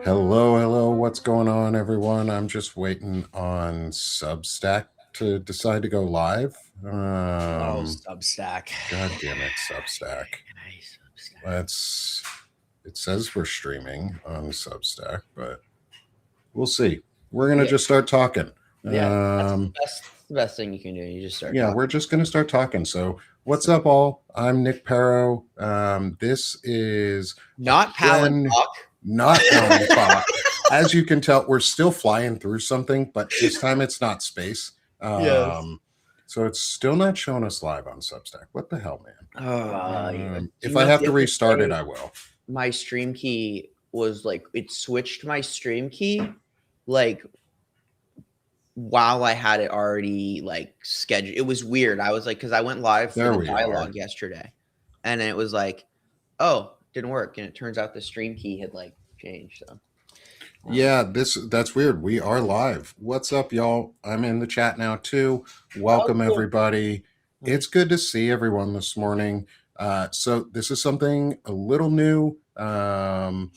Hello. What's going on, everyone? I'm just waiting on Substack to decide to go live. Oh, Substack. God damn it, Substack. Nice Substack. It says we're streaming on Substack, but we'll see. We're gonna just start talking. That's the best thing you can do. You just start talking. We're just gonna start talking. So, what's up, all? I'm Nick Perro. This is not Palin talk. Not Palin talk. As you can tell, we're still flying through something, but this time it's not space. Yes. So it's still not showing us live on Substack. What the hell, man? If I know, have to restart it, I will. My stream key was like, it switched my stream key like while I had it already like scheduled. It was weird. I was like, because I went live for the dialogue yesterday, and it was like, oh, didn't work, and it turns out the stream key had like changed. So yeah, that's weird. We are live. What's up, y'all? I'm in the chat now too. Welcome, everybody. It's good to see everyone this morning. So this is something a little new. However,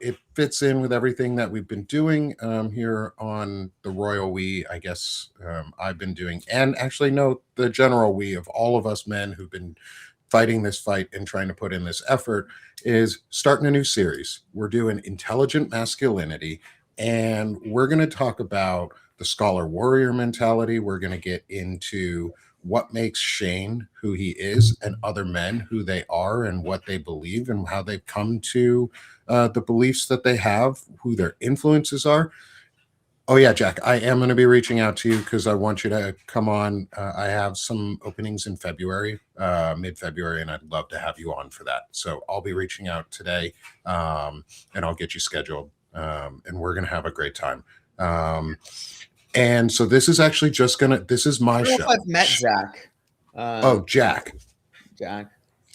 it fits in with everything that we've been doing here on the Royal We, I guess I've been doing. And actually, no, the general we of all of us men who've been fighting this fight and trying to put in this effort is starting a new series. We're doing Intelligent Masculinity, and we're going to talk about the scholar warrior mentality. We're going to get into what makes Shane who he is and other men who they are and what they believe and how they've come to the beliefs that they have, who their influences are. Oh, yeah, Jack, I am going to be reaching out to you because I want you to come on. I have some openings in February, mid-February, and I'd love to have you on for that. So I'll be reaching out today, and I'll get you scheduled, and we're going to have a great time. And so this is actually this is my show. I've met Zach. Jack.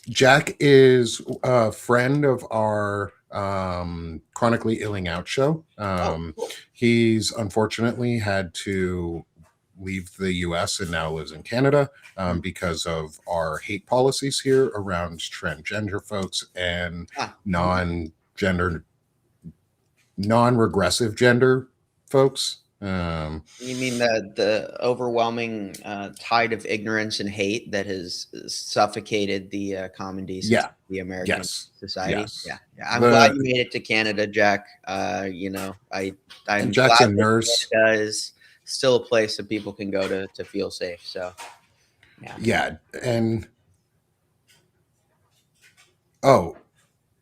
Jack is a friend of our Chronically Illing Out show. Cool. He's unfortunately had to leave the US and now lives in Canada because of our hate policies here around transgender folks and non-regressive gender folks. You mean the overwhelming tide of ignorance and hate that has suffocated the common decency of the American society? Yeah. I'm glad you made it to Canada, Jack. I'm Jack's glad a nurse. Canada is still a place that people can go to feel safe. So, and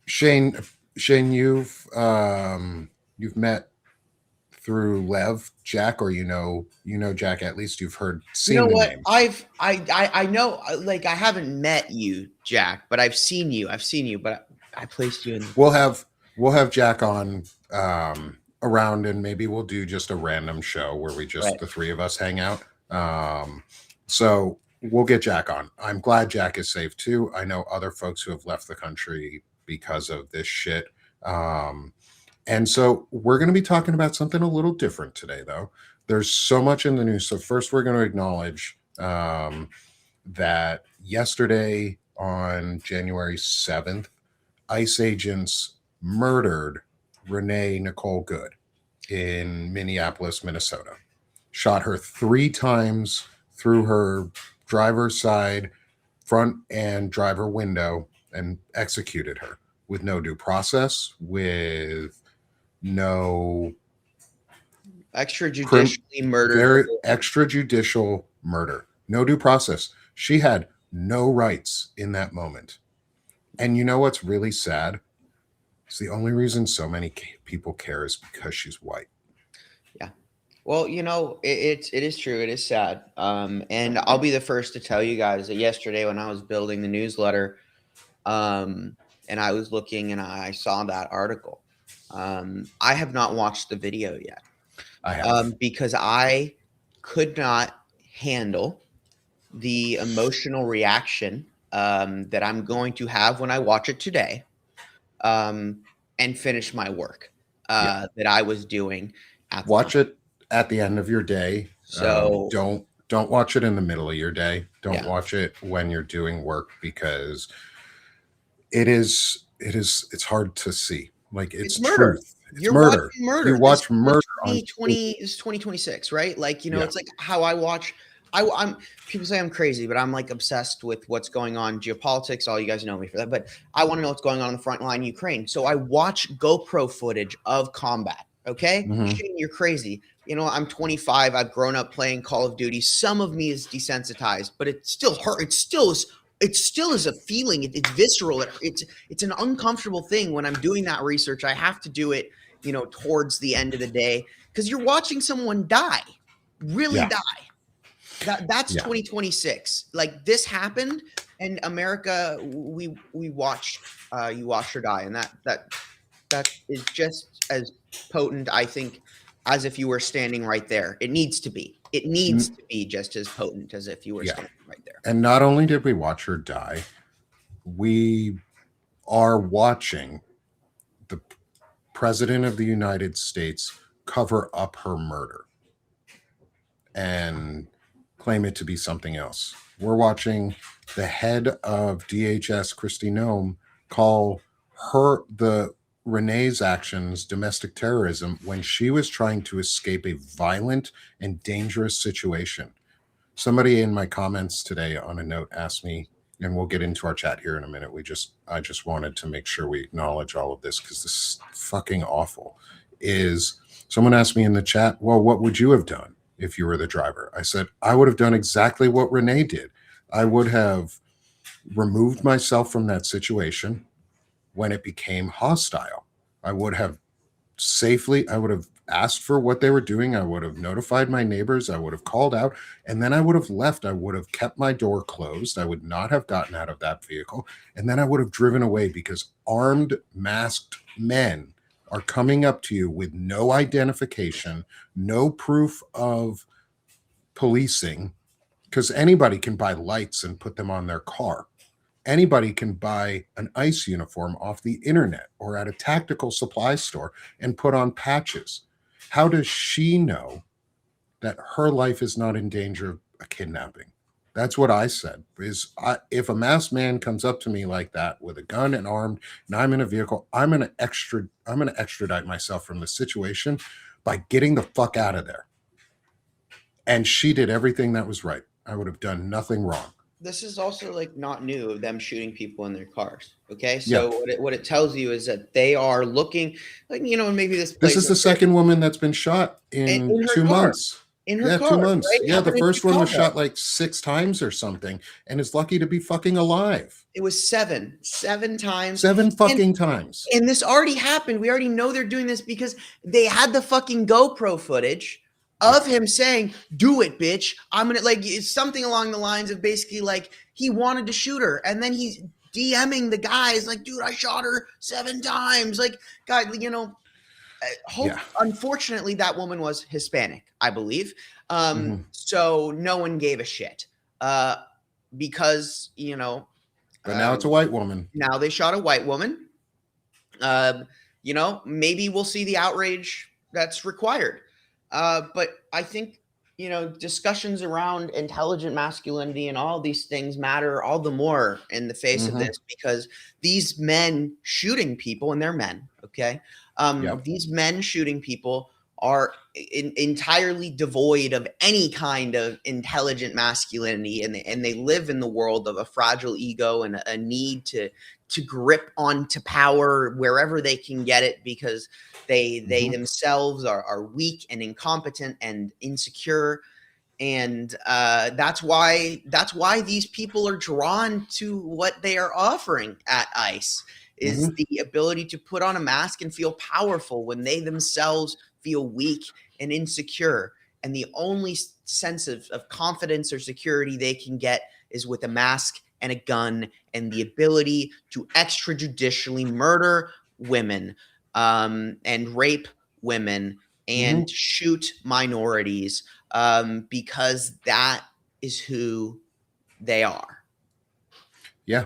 Shane, you've met through Lev, Jack, or you know Jack, at least you've seen the name. I know, like, I haven't met you, Jack, but I've seen you, but I placed you in. We'll have Jack on around, and maybe we'll do just a random show where we just the three of us hang out. So we'll get Jack on. I'm glad Jack is safe too. I know other folks who have left the country because of this shit. And so we're going to be talking about something a little different today, though. There's so much in the news. So first, we're going to acknowledge that yesterday on January 7th, ICE agents murdered Renee Nicole Good in Minneapolis, Minnesota. Shot her 3 times through her driver's side, front and driver window, and executed her with no due process, with no extrajudicially murder. Very extrajudicial murder. No due process. She had no rights in that moment. And you know what's really sad? It's the only reason so many people care is because she's white. Yeah. Well, it is true. It is sad. And I'll be the first to tell you guys that yesterday when I was building the newsletter, and I was looking and I saw that article. I have not watched the video yet. I have. Because I could not handle the emotional reaction that I'm going to have when I watch it today and finish my work that I was doing. Watch it at the end of your day. So don't watch it in the middle of your day. Don't watch it when you're doing work, because it's hard to see. Like, It's it's murder. truth. It's You're murder. watching murder. You This watch murder on TV. 2020 is 2026, right? Like, Yeah. it's like how I watch. I'm people say I'm crazy, but I'm like obsessed with what's going on geopolitics. All you guys know me for that, but I want to know what's going on the front line in Ukraine. So I watch GoPro footage of combat. Okay, Mhm. Shane, you're crazy. I'm 25. I've grown up playing Call of Duty. Some of me is desensitized, but it still hurt. It still is a feeling. It's visceral. It's an uncomfortable thing when I'm doing that research. I have to do it, towards the end of the day because you're watching someone die, really Yeah. die. That's Yeah. 2026. Like this happened, and America, we watched you watch her die, and that is just as potent, I think, as if you were standing right there. It needs to be. It needs to be just as potent as if you were Yeah. standing right there. And not only did we watch her die, we are watching the president of the United States cover up her murder and claim it to be something else. We're watching the head of DHS, Kristi Noem, call the Renee's actions domestic terrorism when she was trying to escape a violent and dangerous situation. Somebody in my comments today on a note asked me, and we'll get into our chat here in a minute. I just wanted to make sure we acknowledge all of this because this is fucking awful. Is someone asked me in the chat, well, what would you have done if you were the driver? I said, I would have done exactly what Renee did. I would have removed myself from that situation when it became hostile. I would have asked for what they were doing. I would have notified my neighbors. I would have called out, and then I would have left. I would have kept my door closed. I would not have gotten out of that vehicle. And then I would have driven away because armed, masked men are coming up to you with no identification, no proof of policing, because anybody can buy lights and put them on their car. Anybody can buy an ICE uniform off the internet or at a tactical supply store and put on patches. How does she know that her life is not in danger of a kidnapping? That's what I said. If a masked man comes up to me like that with a gun and armed, and I'm in a vehicle, I'm going to extradite myself from the situation by getting the fuck out of there. And she did everything that was right. I would have done nothing wrong. This is also like not new of them shooting people in their cars. Okay, so what it tells you is that they are looking like maybe this is the second woman that's been shot in her 2 car. months. In her Yeah, car, 2 months. right? Yeah, the Happened in first one was Chicago. shot like 6 times or something, and is lucky to be fucking alive. It was seven times. 7 fucking times. And this already happened. We already know they're doing this because they had the fucking GoPro footage of him saying, "Do it, bitch." I'm gonna it's something along the lines of basically like he wanted to shoot her, and then he's DMing the guys like, "Dude, I shot her 7 times." Like, God, unfortunately, that woman was Hispanic, I believe. So no one gave a shit because But now it's a white woman. Now they shot a white woman. Maybe we'll see the outrage that's required. But I think, discussions around intelligent masculinity and all these things matter all the more in the face of this because these men shooting people, and they're men, okay? These men shooting people are entirely devoid of any kind of intelligent masculinity, and they live in the world of a fragile ego and a need to grip onto power wherever they can get it because they themselves are weak and incompetent and insecure. And that's why these people are drawn to what they are offering at ICE is the ability to put on a mask and feel powerful when they themselves feel weak and insecure. And the only sense of confidence or security they can get is with a mask and a gun and the ability to extrajudicially murder women and rape women and shoot minorities because that is who they are. Yeah.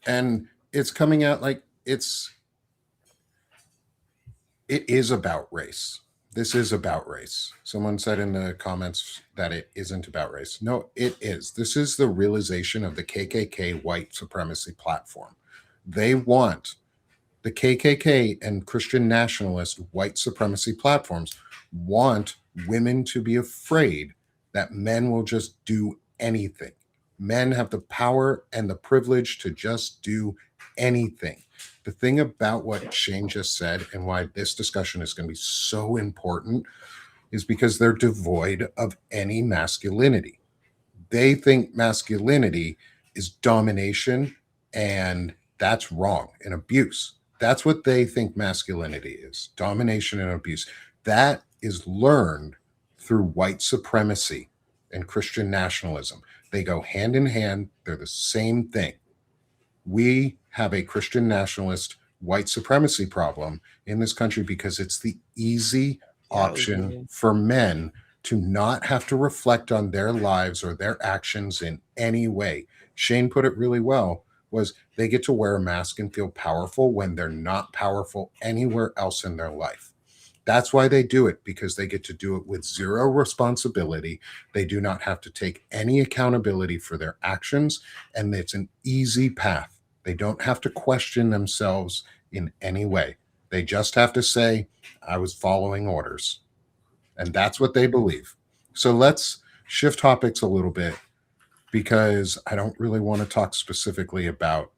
And it's coming out like it is about race. This is about race. Someone said in the comments that it isn't about race. No, it is. This is the realization of the KKK white supremacy platform. They want The KKK and Christian nationalist white supremacy platforms want women to be afraid that men will just do anything. Men have the power and the privilege to just do anything. The thing about what Shane just said and why this discussion is going to be so important is because they're devoid of any masculinity. They think masculinity is domination, and that's wrong and abuse. That's what they think masculinity is: domination and abuse. That is learned through white supremacy and Christian nationalism. They go hand in hand, they're the same thing. We have a Christian nationalist white supremacy problem in this country because it's the easy Yeah, we option do. for men to not have to reflect on their lives or their actions in any way. Shane put it really well, was they get to wear a mask and feel powerful when they're not powerful anywhere else in their life. That's why they do it, because they get to do it with zero responsibility. They do not have to take any accountability for their actions, and it's an easy path. They don't have to question themselves in any way. They just have to say, I was following orders. And that's what they believe. So let's shift topics a little bit, because I don't really want to talk specifically about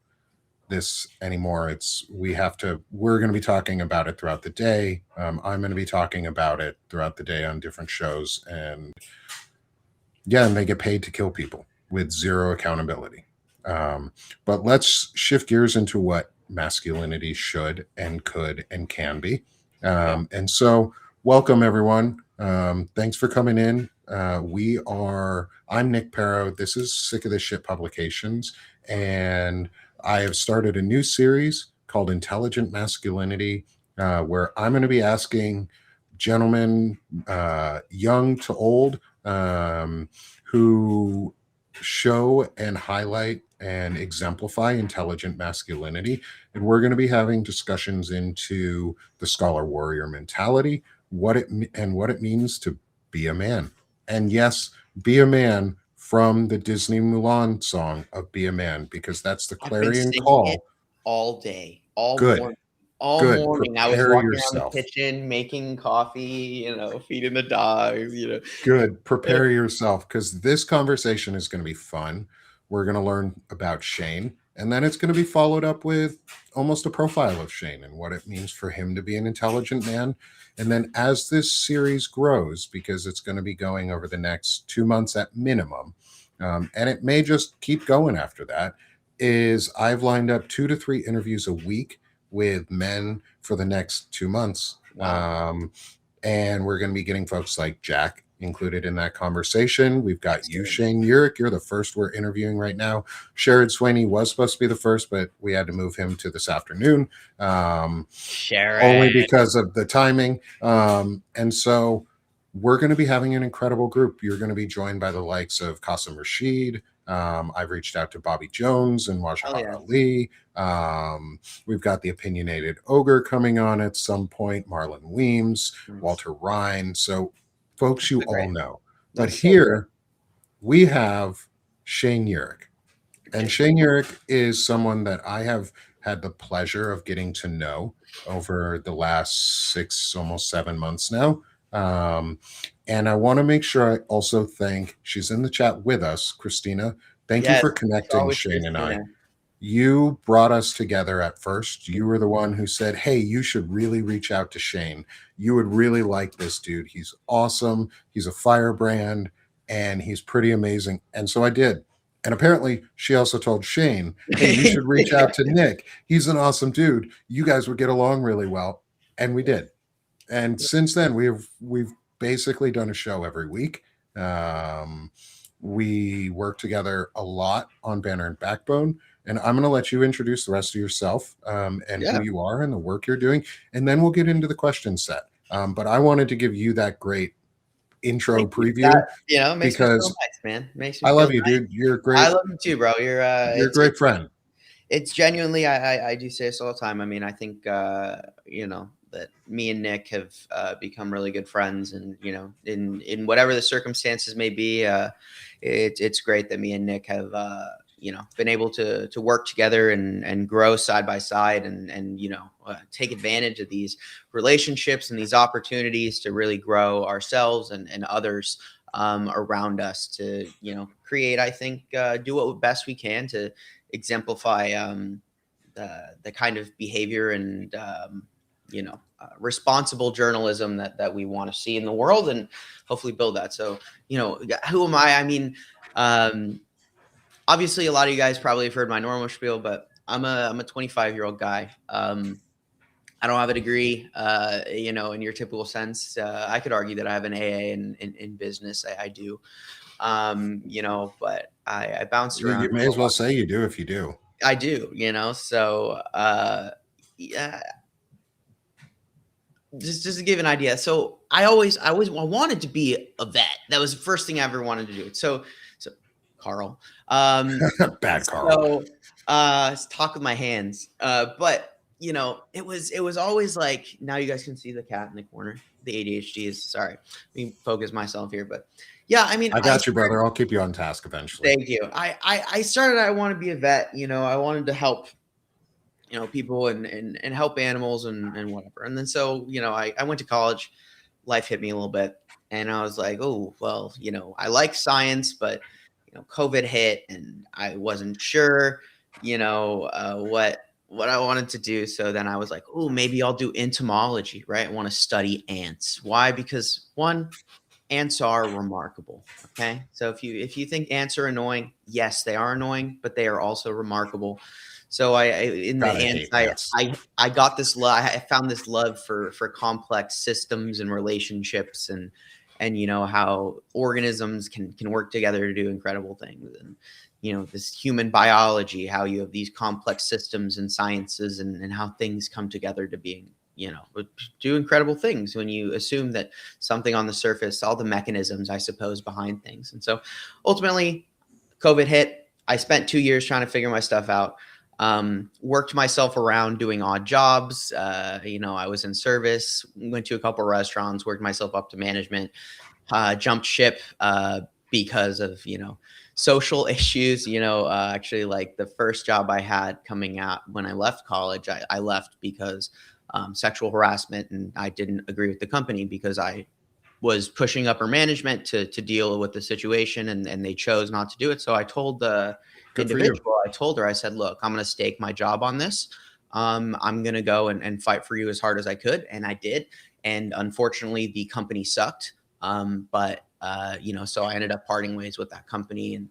this anymore. We're going to be talking about it throughout the day. I'm going to be talking about it throughout the day on different shows. And yeah, and they get paid to kill people with zero accountability. But let's shift gears into what masculinity should and could and can be. Yeah. And so, welcome everyone. Thanks for coming in. I'm Nick Perro. This is Sick of This Shit Publications. And I have started a new series called Intelligent Masculinity, where I'm going to be asking gentlemen, young to old, who show and highlight and exemplify intelligent masculinity. And we're going to be having discussions into the scholar warrior mentality, what it means to be a man. And yes, be a man from the Disney Mulan song of Be a Man, because that's the I've been clarion singing it call. all day, all Good, morning. All good. morning, I was Prepare walking around the yourself. kitchen, making coffee, feeding the dogs, Good. Prepare yourself, because this conversation is going to be fun. We're going to learn about Shane, and then it's going to be followed up with almost a profile of Shane and what it means for him to be an intelligent man. And then as this series grows, because it's going to be going over the next 2 months at minimum, and it may just keep going after that, is I've lined up 2 to 3 interviews a week with men for the next 2 months. Wow. And we're going to be getting folks like Jack included in that conversation. We've got That's you, good. Shane Yirak. You're the first we're interviewing right now. Sherrod Sweeney was supposed to be the first, but we had to move him to this afternoon, only Sharon. because of the timing. And so we're going to be having an incredible group. You're going to be joined by the likes of Qasim Rashid. I've reached out to Bobby Jones and Oh, Wajahar yeah. Ali. We've got the opinionated ogre coming on at some point, Marlon Weems, Walter Ryan. So folks you So great. all know. But That's so here we have Shane Yirak. And Shane Yirak is someone that I have had the pleasure of getting to know over the last 6, almost 7 months now. And I want to make sure I also thank, she's in the chat with us, Christina. Thank you Yes, for it's connecting always Shane and I. Christina. You brought us together at first. You were the one who said, hey, you should really reach out to Shane. You would really like this dude. He's awesome. He's a firebrand and he's pretty amazing. And so I did. And apparently she also told Shane, hey, you should reach out to Nick. He's an awesome dude. You guys would get along really well. And we did. And since then we've basically done a show every week. We work together a lot on Banner and Backbone. And I'm going to let you introduce the rest of yourself, and Yeah. who you are and the work you're doing. And then we'll get into the question set. But I wanted to give you that great intro Thank you. preview, That, makes me feel because nice, man. Makes me I feel love you, nice. dude. You're I great. love you too, bro. You're a It's great friend. it's genuinely, I do say this all the time. I mean, I think that me and Nick have become really good friends, and in whatever the circumstances may be, it's great that me and Nick have been able to work together and grow side by side, and take advantage of these relationships and these opportunities to really grow ourselves and others around us to, create, I think, do what best we can to exemplify the kind of behavior and, responsible journalism that we want to see in the world, and hopefully build that. So, who am I? I mean, obviously a lot of you guys probably have heard my normal spiel, but I'm a 25-year-old guy. I don't have a degree, in your typical sense. I could argue that I have an AA in business. I do, but I bounced around. You may as well say you do if you do. I do, so yeah, just to give an idea. So I wanted to be a vet. That was the first thing I ever wanted to do. So Carl, Bad Carl. So talk with my hands. But it was always like, now you guys can see the cat in the corner. The ADHD is, sorry, let me focus myself here, but yeah, I mean, I got you, brother. I'll keep you on task eventually. Thank you. I started, I want to be a vet, I wanted to help, people and help animals and whatever. And then, so, I went to college, life hit me a little bit, and I was like, oh, well, I like science, but, COVID hit and I wasn't sure, what I wanted to do. So then I was like, oh, maybe I'll do entomology, right? I want to study ants. Why? Because one, ants are remarkable. Okay. So if you think ants are annoying, yes, they are annoying, but they are also remarkable. So in the ants, I got this love. I found this love for complex systems and relationships and how organisms can work together to do incredible things. And, this human biology, how you have these complex systems and sciences and how things come together to being, do incredible things when you assume that something on the surface, all the mechanisms, I suppose, behind things. And so ultimately COVID hit. I spent 2 years trying to figure my stuff out. Worked myself around doing odd jobs. I was in service, went to a couple of restaurants, worked myself up to management, jumped ship, because of, social issues, actually, like the first job I had coming out when I left college, I left because sexual harassment, and I didn't agree with the company because I was pushing upper management to deal with the situation, and they chose not to do it. So I told the individual, I told her, I said, look, I'm going to stake my job on this. I'm going to go and fight for you as hard as I could. And I did. And unfortunately, the company sucked. But so I ended up parting ways with that company. And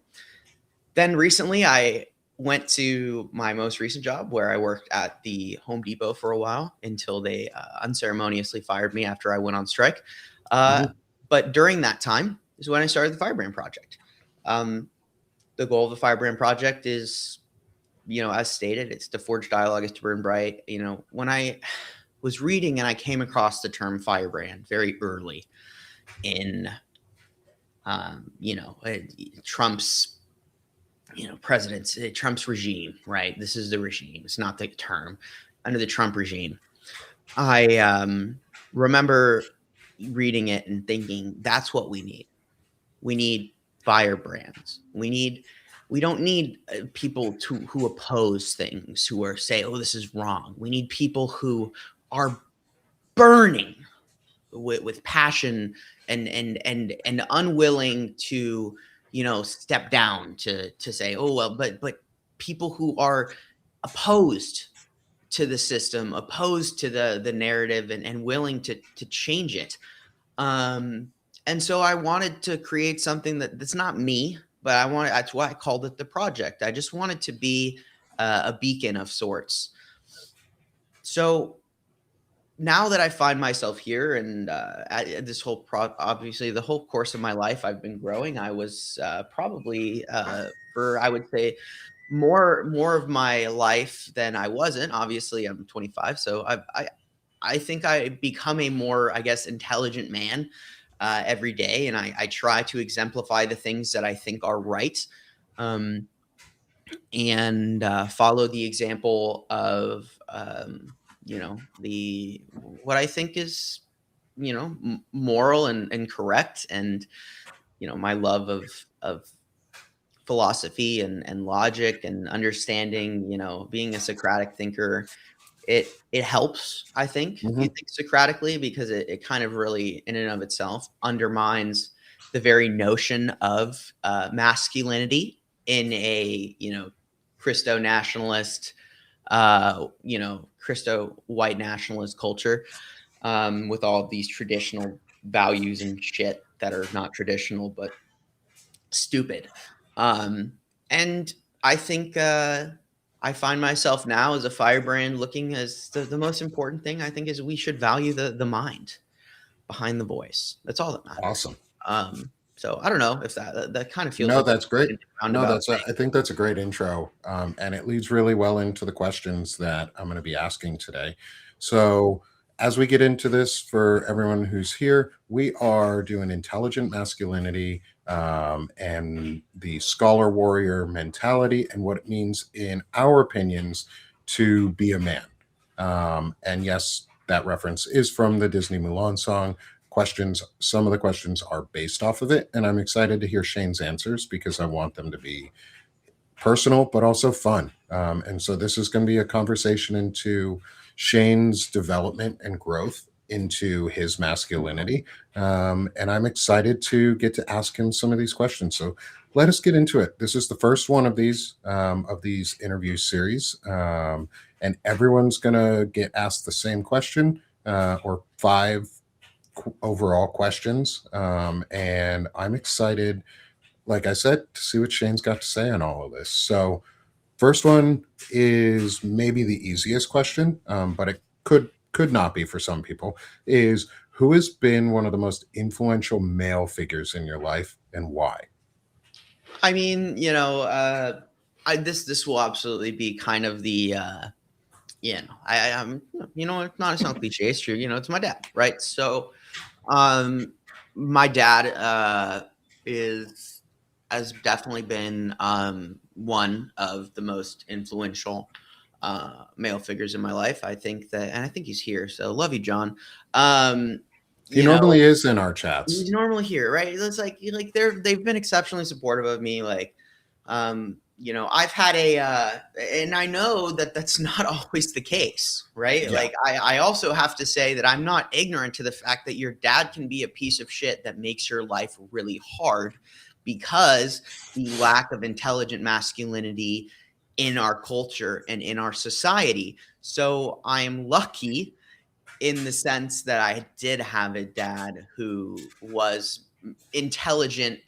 then recently I went to my most recent job, where I worked at the Home Depot for a while until they unceremoniously fired me after I went on strike. But during that time is when I started the Firebrand Project. The goal of the Firebrand Project is, as stated, it's to forge dialogue, it's to burn bright. When I was reading and I came across the term firebrand very early in, Trump's, Trump's regime, right? This is the regime. It's not the term. Under the Trump regime, I remember reading it and thinking, that's what we need. We need firebrands. We don't need people who oppose things, who are say, oh, this is wrong. We need people who are burning with passion and unwilling to, step down to say, oh, well, but people who are opposed to the system, opposed to the narrative, and willing to change it. And so I wanted to create something that's not me, but that's why I called it the project. I just wanted to be a beacon of sorts. So now that I find myself here, and this whole obviously the whole course of my life, I've been growing. I was probably for, I would say, more of my life than I wasn't. Obviously, I'm 25, so I think I become a more, I guess, intelligent man every day, and I try to exemplify the things that I think are right, and follow the example of what I think is moral and correct, and my love of philosophy and logic and understanding, being a Socratic thinker. it helps, I think, if you Hmm. think Socratically, because it kind of really, in and of itself, undermines the very notion of masculinity in a Christo nationalist, Christo white nationalist culture, with all of these traditional values and shit that are not traditional but stupid. Um, and I think I find myself now as a firebrand looking as the most important thing I think is we should value the mind behind the voice. That's all that matters. Awesome. So I don't know if that kind of feels No, like that's great. a No, roundabout thing. I think that's a great intro, and it leads really well into the questions that I'm going to be asking today. So, as we get into this, for everyone who's here, we are doing intelligent masculinity, and the scholar warrior mentality, and what it means, in our opinions, to be a man. And yes, that reference is from the Disney Mulan song. Questions, some of the questions are based off of it, and I'm excited to hear Shane's answers because I want them to be personal but also fun. And so this is going to be a conversation into Shane's development and growth into his masculinity, and I'm excited to get to ask him some of these questions. So let us get into it. This is the first one of these interview series, and everyone's going to get asked the same question, or five overall questions. And I'm excited, like I said, to see what Shane's got to say on all of this. So, first one is maybe the easiest question, but it could not be for some people. Is, who has been one of the most influential male figures in your life, and why? I mean, this will absolutely be kind of the I'm it's not, it's not cliche, it's true. It's my dad, right? So Um, my dad is has definitely been one of the most influential male figures in my life. I think that, and I think he's here. So love you, John. Um, He you know, normally is in our chats. he's normally here, right? It's like they've been exceptionally supportive of me. Like, I've had and I know that that's not always the case, right? Yeah. Like, I also have to say that I'm not ignorant to the fact that your dad can be a piece of shit that makes your life really hard because the lack of intelligent masculinity in our culture and in our society. So I'm lucky in the sense that I did have a dad who was intelligent,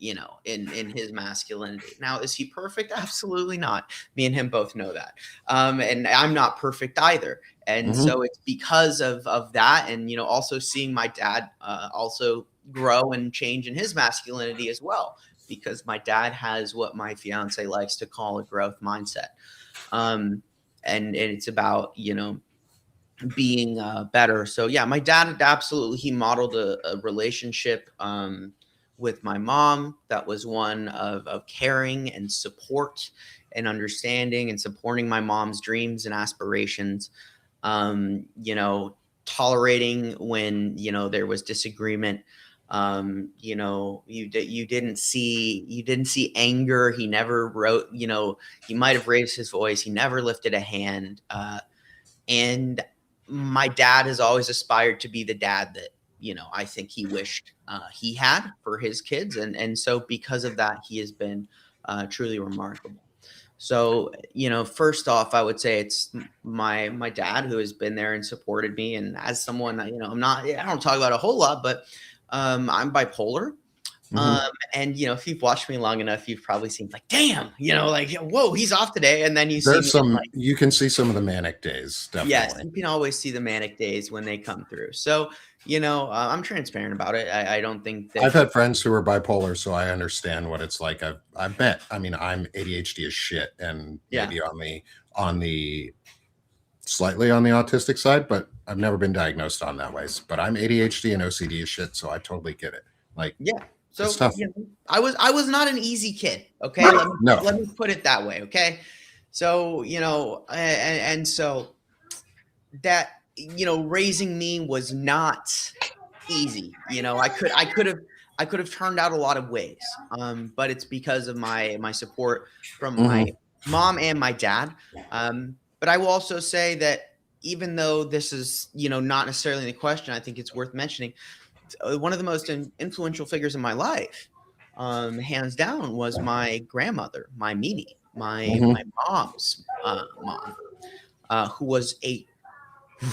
in his masculinity. Now, is he perfect? Absolutely not. Me and him both know that. And I'm not perfect either. And Hmm. so it's because of that. And, also seeing my dad also grow and change in his masculinity as well, because my dad has what my fiance likes to call a growth mindset. And it's about, being better. So yeah, my dad absolutely, he modeled a relationship with my mom that was one of caring and support and understanding and supporting my mom's dreams and aspirations. Tolerating when there was disagreement. You didn't see anger. He never wrote. He might have raised his voice. He never lifted a hand. And my dad has always aspired to be the dad that I think he wished he had for his kids, and so because of that, he has been truly remarkable. So first off, I would say it's my dad who has been there and supported me, and as someone I don't talk about a whole lot, but I'm bipolar. Hmm. And if you've watched me long enough, you've probably seen like, damn, like, whoa, he's off today, and then you see There's me in, some, like, you can see some of the manic days, yes, definitely. you can always see the manic days when they come through. So, I'm transparent about it. I don't think I've that, had friends who are bipolar, so I understand what it's like. I've met. I mean, I'm ADHD as shit, and yeah, maybe on the slightly on the autistic side, but I've never been diagnosed on that ways. But I'm ADHD and OCD as shit, so I totally get it. Like, yeah. it's So, tough. I was not an easy kid. Okay, let me No. let me put it that way. Okay, so and so that raising me was not easy. I could have turned out a lot of ways. But it's because of my support from my Hmm. mom and my dad. But I will also say that even though this is, not necessarily the question, I think it's worth mentioning. One of the most influential figures in my life, hands down, was my grandmother, my Mimi, my Hmm. mom's mom, who was a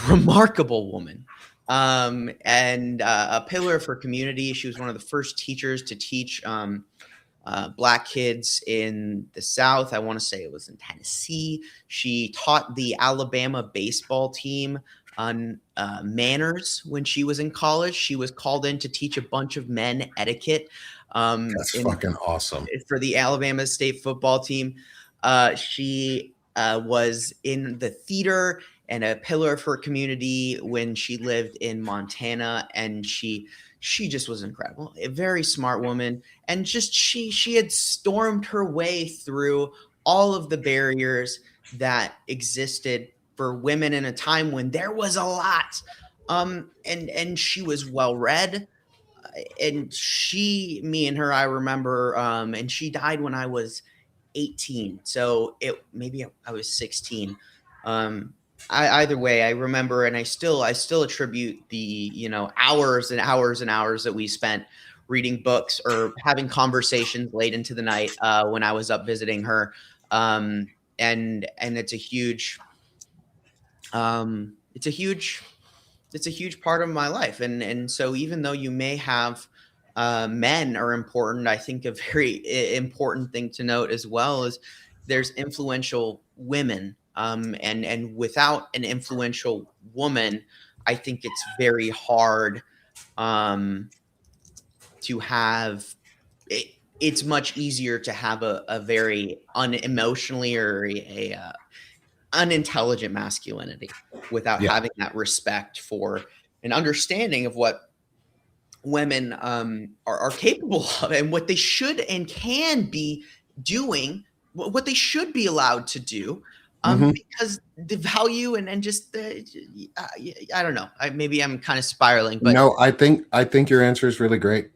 remarkable woman, and a pillar for community. She was one of the first teachers to teach Black kids in the South. I want to say it was in Tennessee. She taught the Alabama baseball team on manners when she was in college. She was called in to teach a bunch of men etiquette That's fucking awesome. for the Alabama state football team. She was in the theater and a pillar of her community when she lived in Montana, and she just was incredible. A very smart woman, and just she had stormed her way through all of the barriers that existed for women in a time when there was a lot. And she was well read, and me and her, I remember, and she died when I was 18. So maybe I was 16. Either way, I remember, and I still attribute the, hours and hours and hours that we spent reading books or having conversations late into the night when I was up visiting her. And it's a huge, it's a huge it's a huge part of my life. And so even though you may have men are important, I think a very important thing to note as well is there's influential women. And without an influential woman, I think it's very hard to have it. It's much easier to have a very unemotionally or a unintelligent masculinity without Yeah. having that respect for an understanding of what women are capable of and what they should and can be doing, what they should be allowed to do. Hmm. Because the value and just I don't know. Maybe I'm kind of spiraling, but No, I think your answer is really great.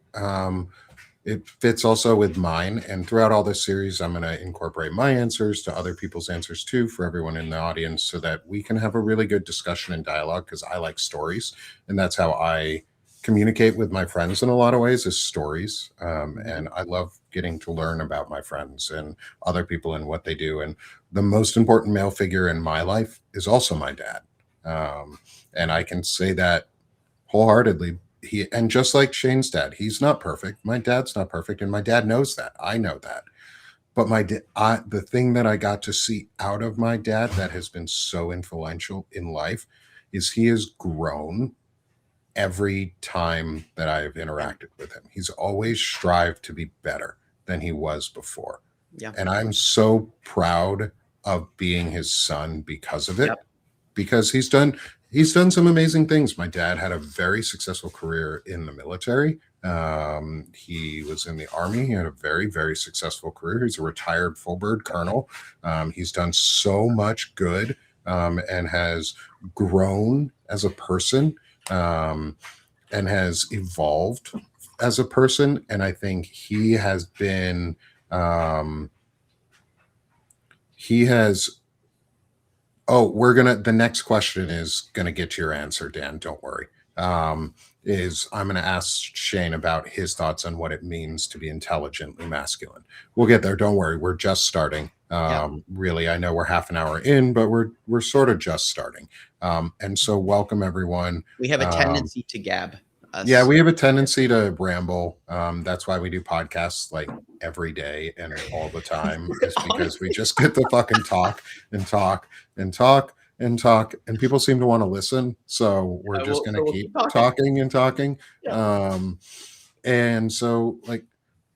It fits also with mine. And throughout all this series, I'm going to incorporate my answers to other people's answers too for everyone in the audience so that we can have a really good discussion and dialogue because I like stories. And that's how I communicate with my friends in a lot of ways is stories. And I love getting to learn about my friends and other people and what they do. And the most important male figure in my life is also my dad. And I can say that wholeheartedly. And just like Shane's dad, he's not perfect. My dad's not perfect, and my dad knows that. I know that. But the thing that I got to see out of my dad that has been so influential in life is he has grown every time that I've interacted with him. He's always strived to be better than he was before. yeah, And I'm so proud of being his son because of it, yep, because he's done some amazing things. My dad had a very successful career in the military. He was in the army. He had a very, very successful career. He's a retired full bird colonel. He's done so much good and has grown as a person and has evolved as a person. And I think he has been, he has Oh, the next question is gonna get to your answer, Dan. Don't worry. Is I'm gonna ask Shane about his thoughts on what it means to be intelligently masculine. We'll get there. Don't worry. We're just starting. yeah. Really, I know we're half an hour in, but we're sort of just starting. And so welcome everyone. We have a Um, tendency to gab yeah, us. we have a tendency to ramble. That's why we do podcasts like every day and all the time, is because we Honestly, just get to fucking talk and talk and talk and talk, and people seem to want to listen. So we're just going to we'll keep keep talking. talking and talking. Yeah. And so, like,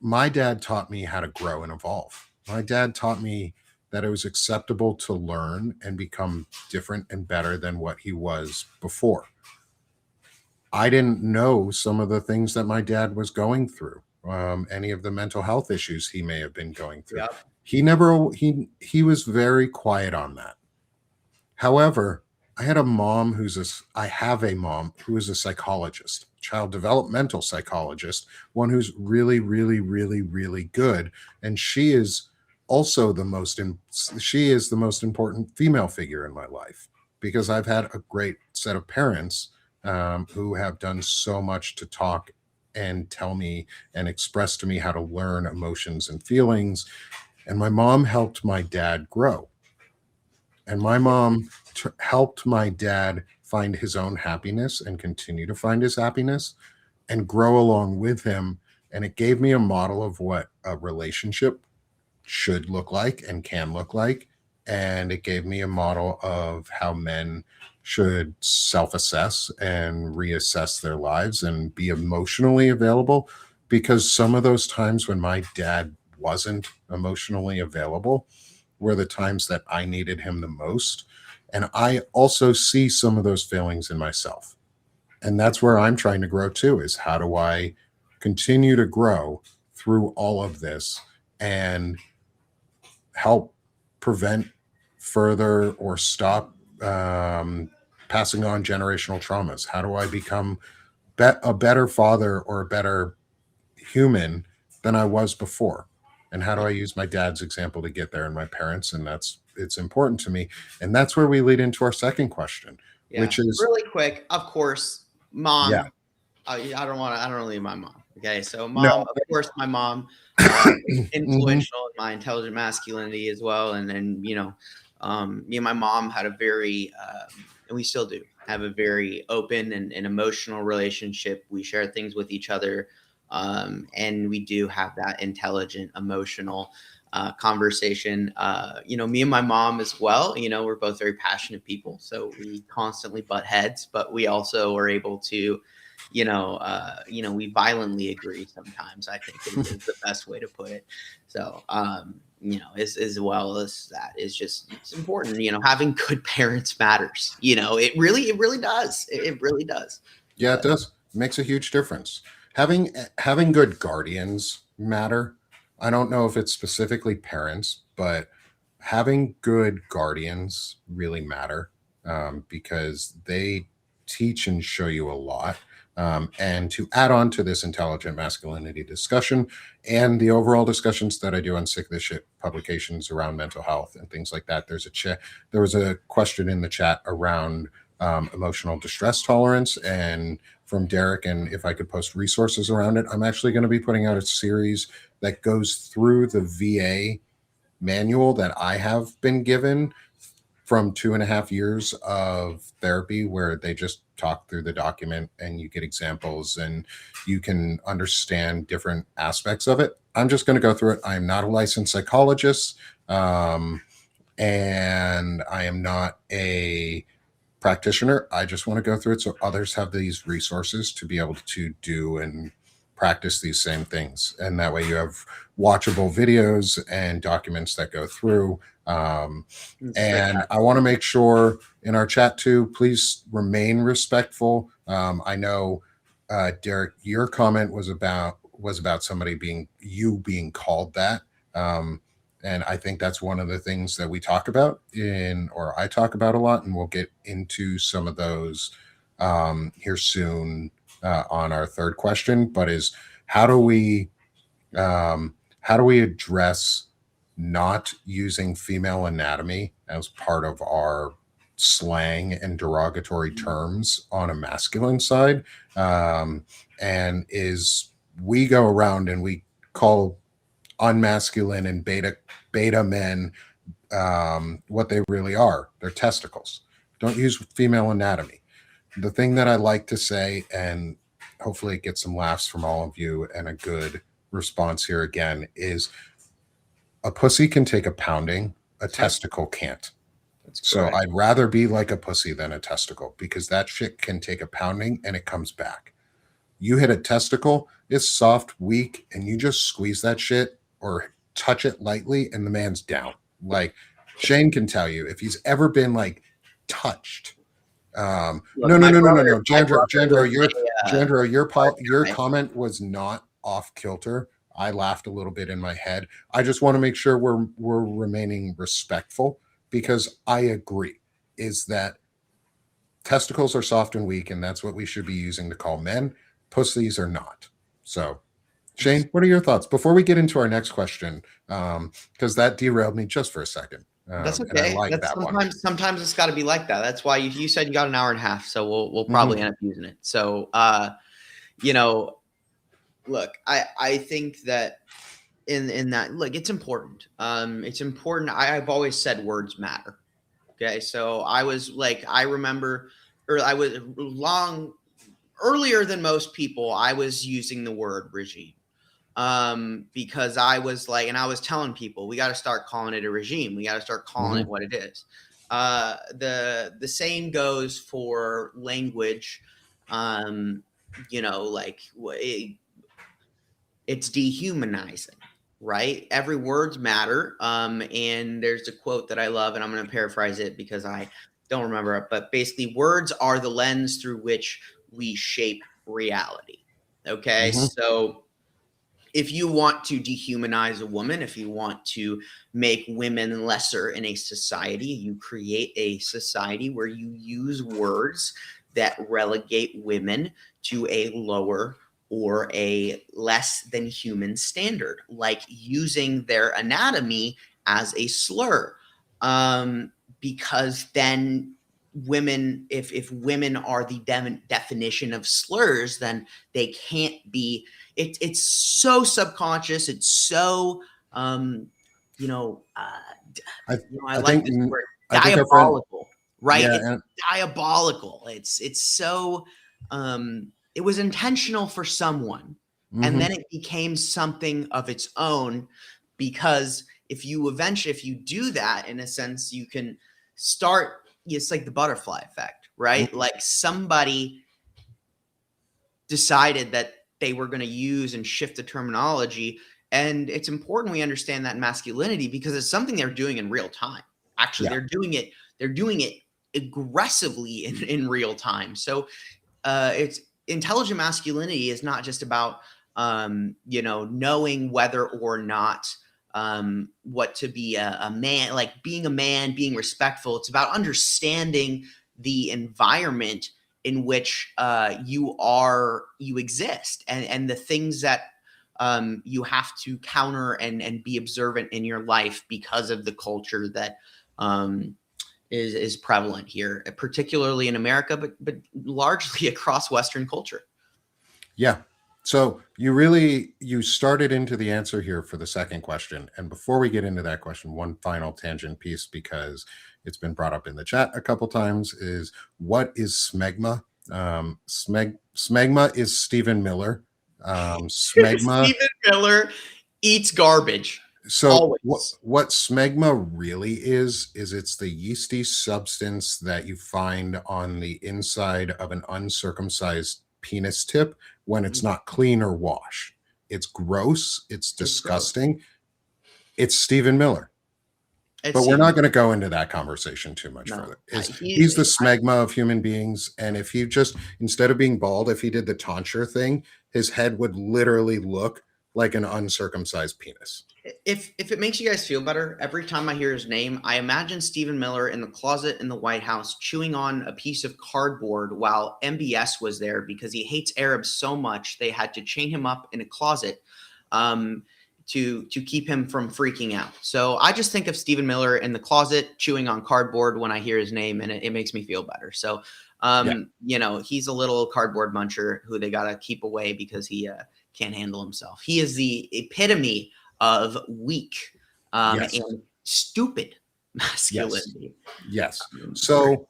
my dad taught me how to grow and evolve. My dad taught me that it was acceptable to learn and become different and better than what he was before. I didn't know some of the things that my dad was going through, any of the mental health issues he may have been going through. Yep. He was very quiet on that. However, I have a mom who is a psychologist, child developmental psychologist, one who's really, really, really, really good. And she is also she is the most important female figure in my life, because I've had a great set of parents who have done so much to talk and tell me and express to me how to learn emotions and feelings. And my mom helped my dad grow. And my mom helped my dad find his own happiness and continue to find his happiness and grow along with him. And it gave me a model of what a relationship should look like and can look like. And it gave me a model of how men should self assess and reassess their lives and be emotionally available. Because some of those times when my dad wasn't emotionally available were the times that I needed him the most. And I also see some of those failings in myself. And that's where I'm trying to grow too, is how do I continue to grow through all of this and help prevent further or stop passing on generational traumas? How do I become a better father or a better human than I was before? And how do Yeah. I use my dad's example to get there, and my parents? And it's important to me. And that's where we lead into our second question, Yeah. which is, Really quick, of course, yeah, mom. I don't leave my mom. Okay. So no, mom, of course, my mom is hmm, influential in my intelligent masculinity as well. Me and my mom had a very, and we still do have a very open and emotional relationship. We share things with each other. And we do have that intelligent, emotional conversation. Me and my mom as well, we're both very passionate people. So we constantly butt heads, but we also are able to, we violently agree sometimes, I think is the best way to put it. So, as well as that is just, it's important, having good parents matters, it really does. It really does. yeah, it But does. It makes a huge difference. Having good guardians matter. I don't know if it's specifically parents, but having good guardians really matter, because they teach and show you a lot. And to add on to this intelligent masculinity discussion and the overall discussions that I do on Sick This Shit publications around mental health and things like that, there was a question in the chat around emotional distress tolerance, and from Derek, and if I could post resources around it. I'm actually going to be putting out a series that goes through the VA manual that I have been given from 2.5 years of therapy, where they just talk through the document and you get examples and you can understand different aspects of it. I'm just going to go through it. I'm not a licensed psychologist, and I am not a practitioner. I just want to go through it so others have these resources to be able to do and practice these same things. And that way you have watchable videos and documents that go through. it's And I spectacular. want to make sure in our chat too, please remain respectful. I know, Derek, your comment was about somebody being called that. Um, and I think that's one of the things that we talk about or I talk about a lot, and we'll get into some of those here soon on our third question. But is how do we how do we address not using female anatomy as part of our slang and derogatory terms on a masculine side? And is we go around and we call unmasculine and beta men what they really are. They're testicles. Don't use female anatomy. The thing that I like to say, and hopefully it gets some laughs from all of you and a good response here again, is a pussy can take a pounding, a Yep, testicle can't. that's So correct. I'd rather be like a pussy than a testicle, because that shit can take a pounding and it comes back. You hit a testicle, it's soft, weak, and you just squeeze that shit or touch it lightly, and the man's down. Like Shane can tell you if he's ever been like touched. Look, No, no, no, no, no, no. my Jandro, brother was Jandro, a hard your guy. comment was not off kilter. I laughed a little bit in my head. I just want to make sure we're remaining respectful, because I agree. Is that testicles are soft and weak, and that's what we should be using to call men. Pussies are not. So Shane, what are your thoughts before we get into our next question? Because that derailed me just for a second, That's and I okay. like That's that one. sometimes it's got to be like that. That's why you said you got an hour and a half, so we'll probably Mhm. end up using it. So look, I think that in that, look, it's important. It's important. I've always said words matter. Okay, so I remember, or I was long earlier than most people. I was using the word regime because I was like, and I was telling people, we got to start calling it a regime. We got to start calling it Mhm. what it is. The same goes for language. Um, like it's dehumanizing, right? Every word's matter. And there's a quote that I love, and I'm going to paraphrase it because I don't remember it, but basically, words are the lens through which we shape reality. Okay, Mhm. so if you want to dehumanize a woman, if you want to make women lesser in a society, you create a society where you use words that relegate women to a lower or a less than human standard, like using their anatomy as a slur. Because then women, if women are the definition of slurs, then they can't be. It's so subconscious. It's so um, you know, uh, I I I like think this word, I think our friend, diabolical, right? yeah, It's and diabolical. It's so it was intentional for someone, and mhm. then it became something of its own because if you do that, in a sense, you can start. It's like the butterfly effect, right? Mhm. Like somebody decided that they were going to use and shift the terminology. And it's important we understand that masculinity because it's something they're doing in real time. Actually, Yeah. they're doing it aggressively in real time. So it's intelligent masculinity is not just about knowing whether or not what to be a man, like being a man, being respectful. It's about understanding the environment in which you exist, and the things that you have to counter and be observant in your life because of the culture that is prevalent here, particularly in America, but largely across Western culture. Yeah. So you started into the answer here for the second question. And before we get into that question, one final tangent piece, because it's been brought up in the chat a couple times, is what is smegma? Smegma is Stephen Miller. Smegma. Stephen Miller eats garbage So always. what smegma really is it's the yeasty substance that you find on the inside of an uncircumcised penis tip when it's not clean or washed. It's gross, it's It's gross. disgusting. It's Stephen Miller. It's But we're Stephen not Miller. going to go into that conversation too much No, further. Is he's. he's the smegma of human beings, and if he just, instead of being bald, if he did the tonsure thing, his head would literally look like an uncircumcised penis. If it makes you guys feel better, every time I hear his name, I imagine Stephen Miller in the closet in the White House chewing on a piece of cardboard while MBS was there because he hates Arabs so much they had to chain him up in a closet um, to keep him from freaking out. So I just think of Stephen Miller in the closet chewing on cardboard when I hear his name, and it makes me feel better. So Yeah. he's a little cardboard muncher who they gotta keep away because he can't handle himself. He is the epitome of weak Yes. and stupid Yes. masculinity. Yes. Great. So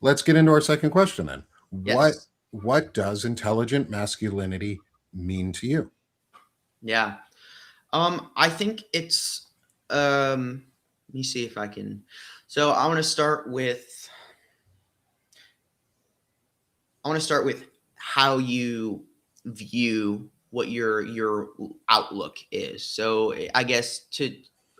let's get into our second question then. What Yes. what does intelligent masculinity mean to you? Yeah. I think it's let me see if I can. So I want to start with how you view what your outlook is. So I guess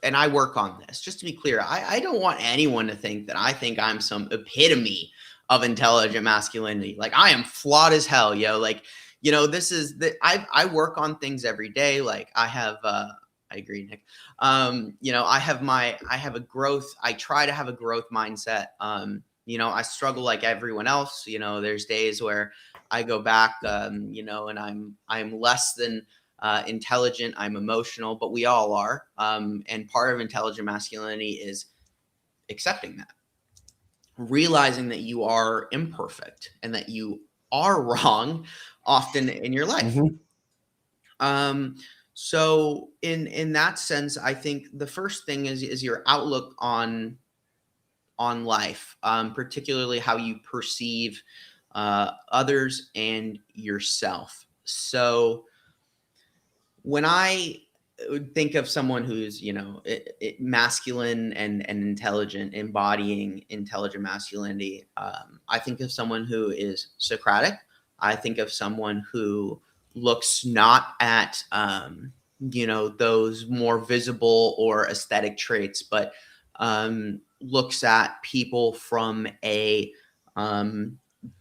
and I work on this. Just to be clear, I don't want anyone to think that I think I'm some epitome of intelligent masculinity. Like I am flawed as hell, yo. Like, this is that I work on things every day. Like I have I agree, Nick. I have a growth, I try to have a growth mindset. I struggle like everyone else. There's days where I go back, and I'm less than intelligent, I'm emotional, but we all are. And part of intelligent masculinity is accepting that, realizing that you are imperfect and that you are wrong often in your life. Mhm. So in that sense, I think the first thing is your outlook on life, particularly how you perceive others and yourself. So when I think of someone who's, masculine and intelligent, embodying intelligent masculinity, I think of someone who is Socratic. I think of someone who looks not at, those more visible or aesthetic traits, but looks at people from a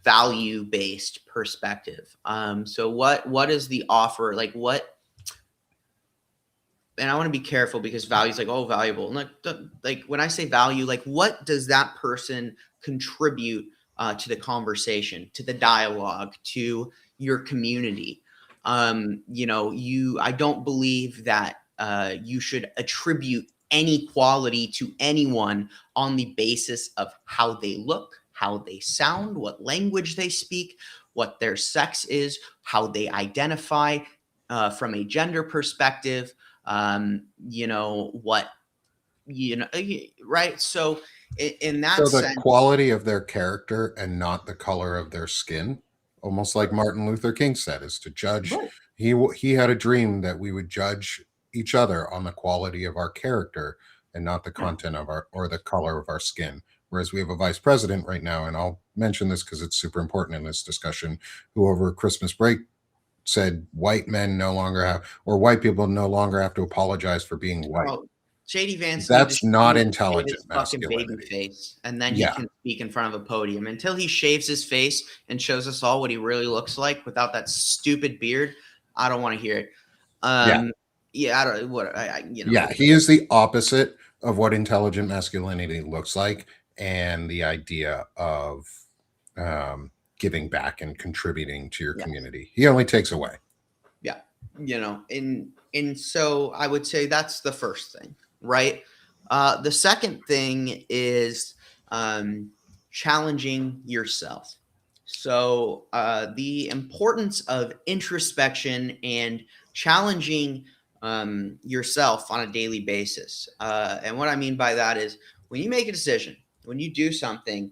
value based perspective. So what is the offer? Like what? And I want to be careful because value is like, oh, valuable. Like when I say value, like what does that person contribute to the conversation, to the dialogue, to your community? I don't believe that you should attribute any quality to anyone on the basis of how they look, how they sound, what language they speak, what their sex is, how they identify from a gender perspective. What, right? So in that So the sense, quality of their character and not the color of their skin, almost like Martin Luther King said, is to judge. right. He had a dream that we would judge each other on the quality of our character and not the Yeah. content of our or the color of our skin. Whereas we have a vice president right now, and I'll mention this because it's super important in this discussion, who over Christmas break said white men no longer have, or white people no longer have to apologize for being white. Oh, JD Vance That's not needs to shave intelligent his fucking baby masculinity. face, and then he Yeah, can speak in front of a podium. Until he shaves his face and shows us all what he really looks like without that stupid beard, I don't want to hear it. yeah. Yeah, I don't. What Yeah, he is the opposite of what intelligent masculinity looks like, and the idea of giving back and contributing to your Yeah. community. He only takes away. Yeah. And so I would say that's the first thing, right? The second thing is challenging yourself. So the importance of introspection and challenging yourself on a daily basis. And what I mean by that is when you make a decision, when you do something,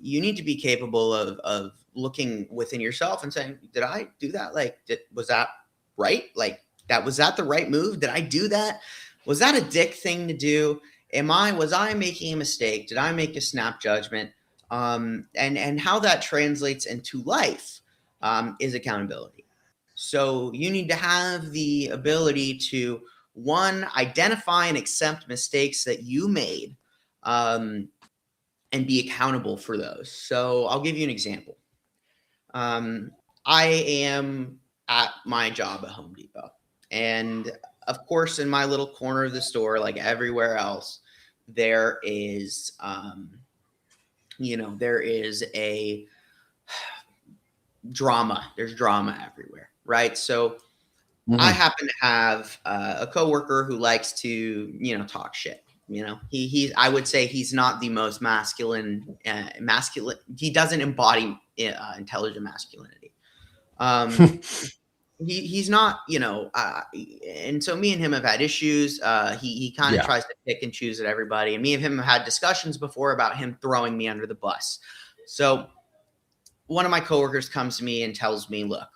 you need to be capable of looking within yourself and saying, did I do that? Like, was that right? Like was that the right move? Did I do that? Was that a dick thing to do? Was I making a mistake? Did I make a snap judgment? And how that translates into life is accountability. So you need to have the ability to, one, identify and accept mistakes that you made, and be accountable for those. So I'll give you an example. I am at my job at Home Depot. And of course, in my little corner of the store, like everywhere else, there is, there is a drama. There's drama everywhere, right? So I Mhm. happen to have a coworker who likes to, talk shit. I would say he's not the most masculine. He doesn't embody intelligent masculinity. He's not, and so me and him have had issues. He kind of Yeah. tries to pick and choose at everybody, and me and him have had discussions before about him throwing me under the bus. So one of my coworkers comes to me and tells me, look,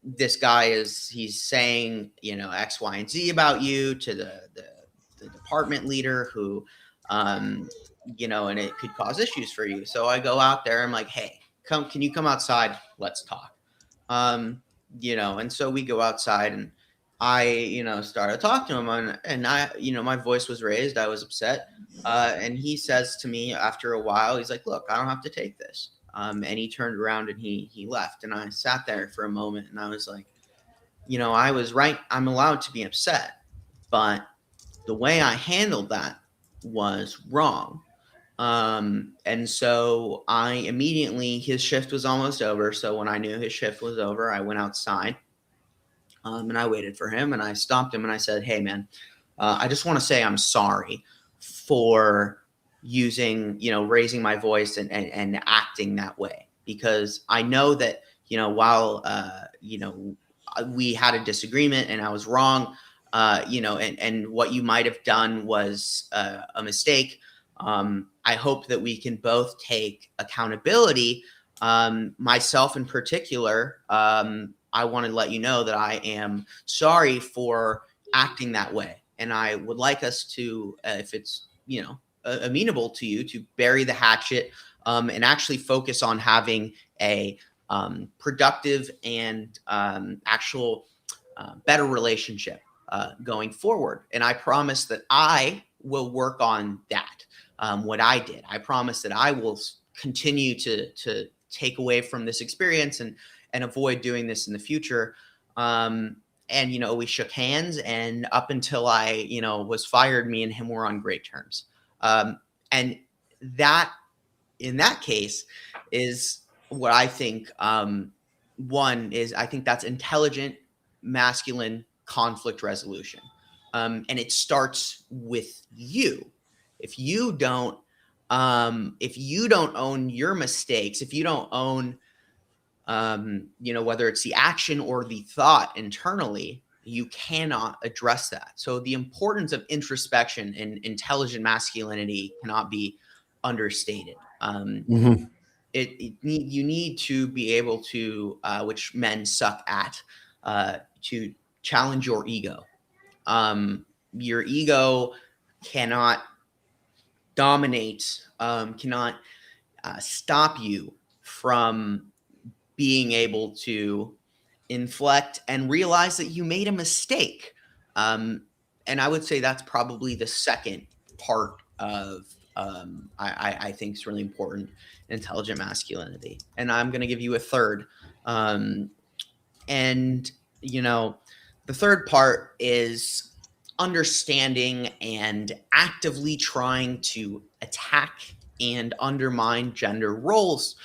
this guy he's saying, X, Y, and Z about you to the department leader who, and it could cause issues for you. So I go out there. I'm like, hey, can you come outside? Let's talk. And so we go outside and I, started talking to him and I, my voice was raised. I was upset. And he says to me after a while, he's like, look, I don't have to take this. And he turned around and he left. And I sat there for a moment and I was like, I was right. I'm allowed to be upset, but the way I handled that was wrong. And so I immediately, his shift was almost over. So when I knew his shift was over, I went outside, and I waited for him, and I stopped him and I said, "Hey man, I just want to say I'm sorry for using, raising my voice and acting that way, because I know that, while, we had a disagreement and I was wrong, and what you might have done was a mistake. I hope that we can both take accountability. Myself in particular, I want to let you know that I am sorry for acting that way. And I would like us to, if it's, amenable to you, to bury the hatchet, and actually focus on having a productive and actual better relationship going forward. And I promise that I will work on that. What I did, I promise that I will continue to take away from this experience and avoid doing this in the future." And, we shook hands, and up until I, was fired, me and him were on great terms. And that, in that case, is what I think. One is, I think that's intelligent, masculine conflict resolution. And it starts with you. If you don't, own your mistakes, if you don't own, whether it's the action or the thought internally, you cannot address that. So the importance of introspection and intelligent masculinity cannot be understated. Mhm. You need to be able to, which men suck at, to challenge your ego. Your ego cannot dominate, cannot stop you from being able to inflect and realize that you made a mistake. And I would say that's probably the second part of, I think is really important, intelligent masculinity. And I'm going to give you a third. And, the third part is understanding and actively trying to attack and undermine gender roles.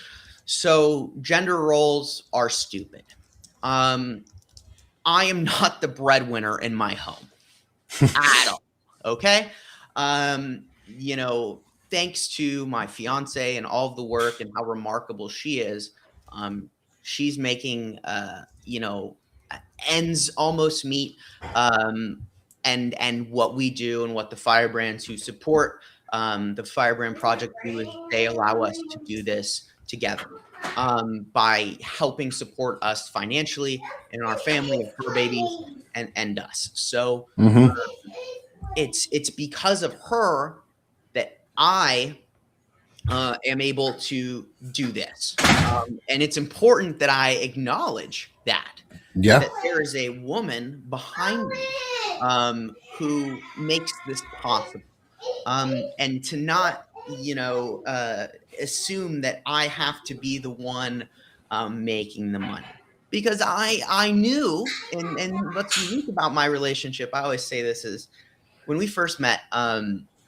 So gender roles are stupid. I am not the breadwinner in my home at all. Okay. Thanks to my fiance and all of the work and how remarkable she is, she's making, ends almost meet. And what we do and what the firebrands who support the firebrand project do is they allow us to do this together, by helping support us financially and our family of fur babies and us. So Mhm. it's because of her that I am able to do this. And it's important that I acknowledge Yeah. that there is a woman behind me, who makes this possible. And to not, assume that I have to be the one making the money. Because I knew, and what's unique about my relationship, I always say this, is when we first met,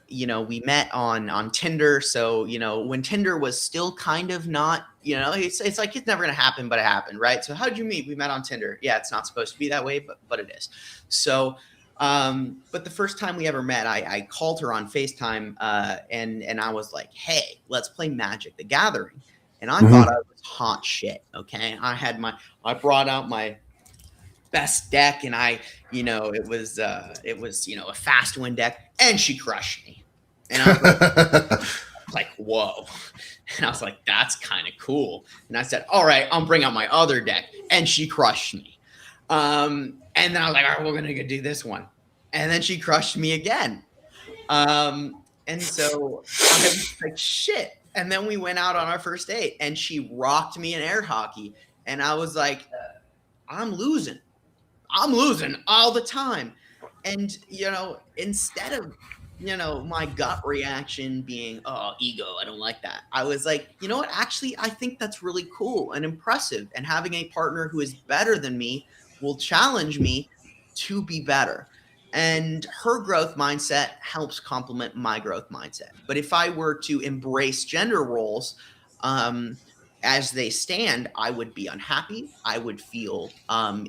we met on Tinder. So, when Tinder was still kind of not, it's like it's never gonna happen, but it happened, right? So how did you meet? We met on Tinder. Yeah, it's not supposed to be that way, but it is. So, but the first time we ever met, I called her on FaceTime, and I was like, "Hey, let's play Magic: The Gathering." And I thought I Mhm. was hot shit. Okay, I brought out my best deck, and it was a fast win deck, and she crushed me. And I was like, whoa. And I was like, that's kind of cool. And I said, all right, I'll bring out my other deck, and she crushed me. And then I was like, all right, we're gonna go do this one. And then she crushed me again. And so I was like, shit. And then we went out on our first date, and she rocked me in air hockey. And I was like, I'm losing. I'm losing all the time. And, instead of, my gut reaction being, oh, ego, I don't like that. I was like, you know what? Actually, I think that's really cool and impressive. And having a partner who is better than me will challenge me to be better. and her growth mindset helps complement my growth mindset. But if I were to embrace gender roles as they stand, I would be unhappy. I would feel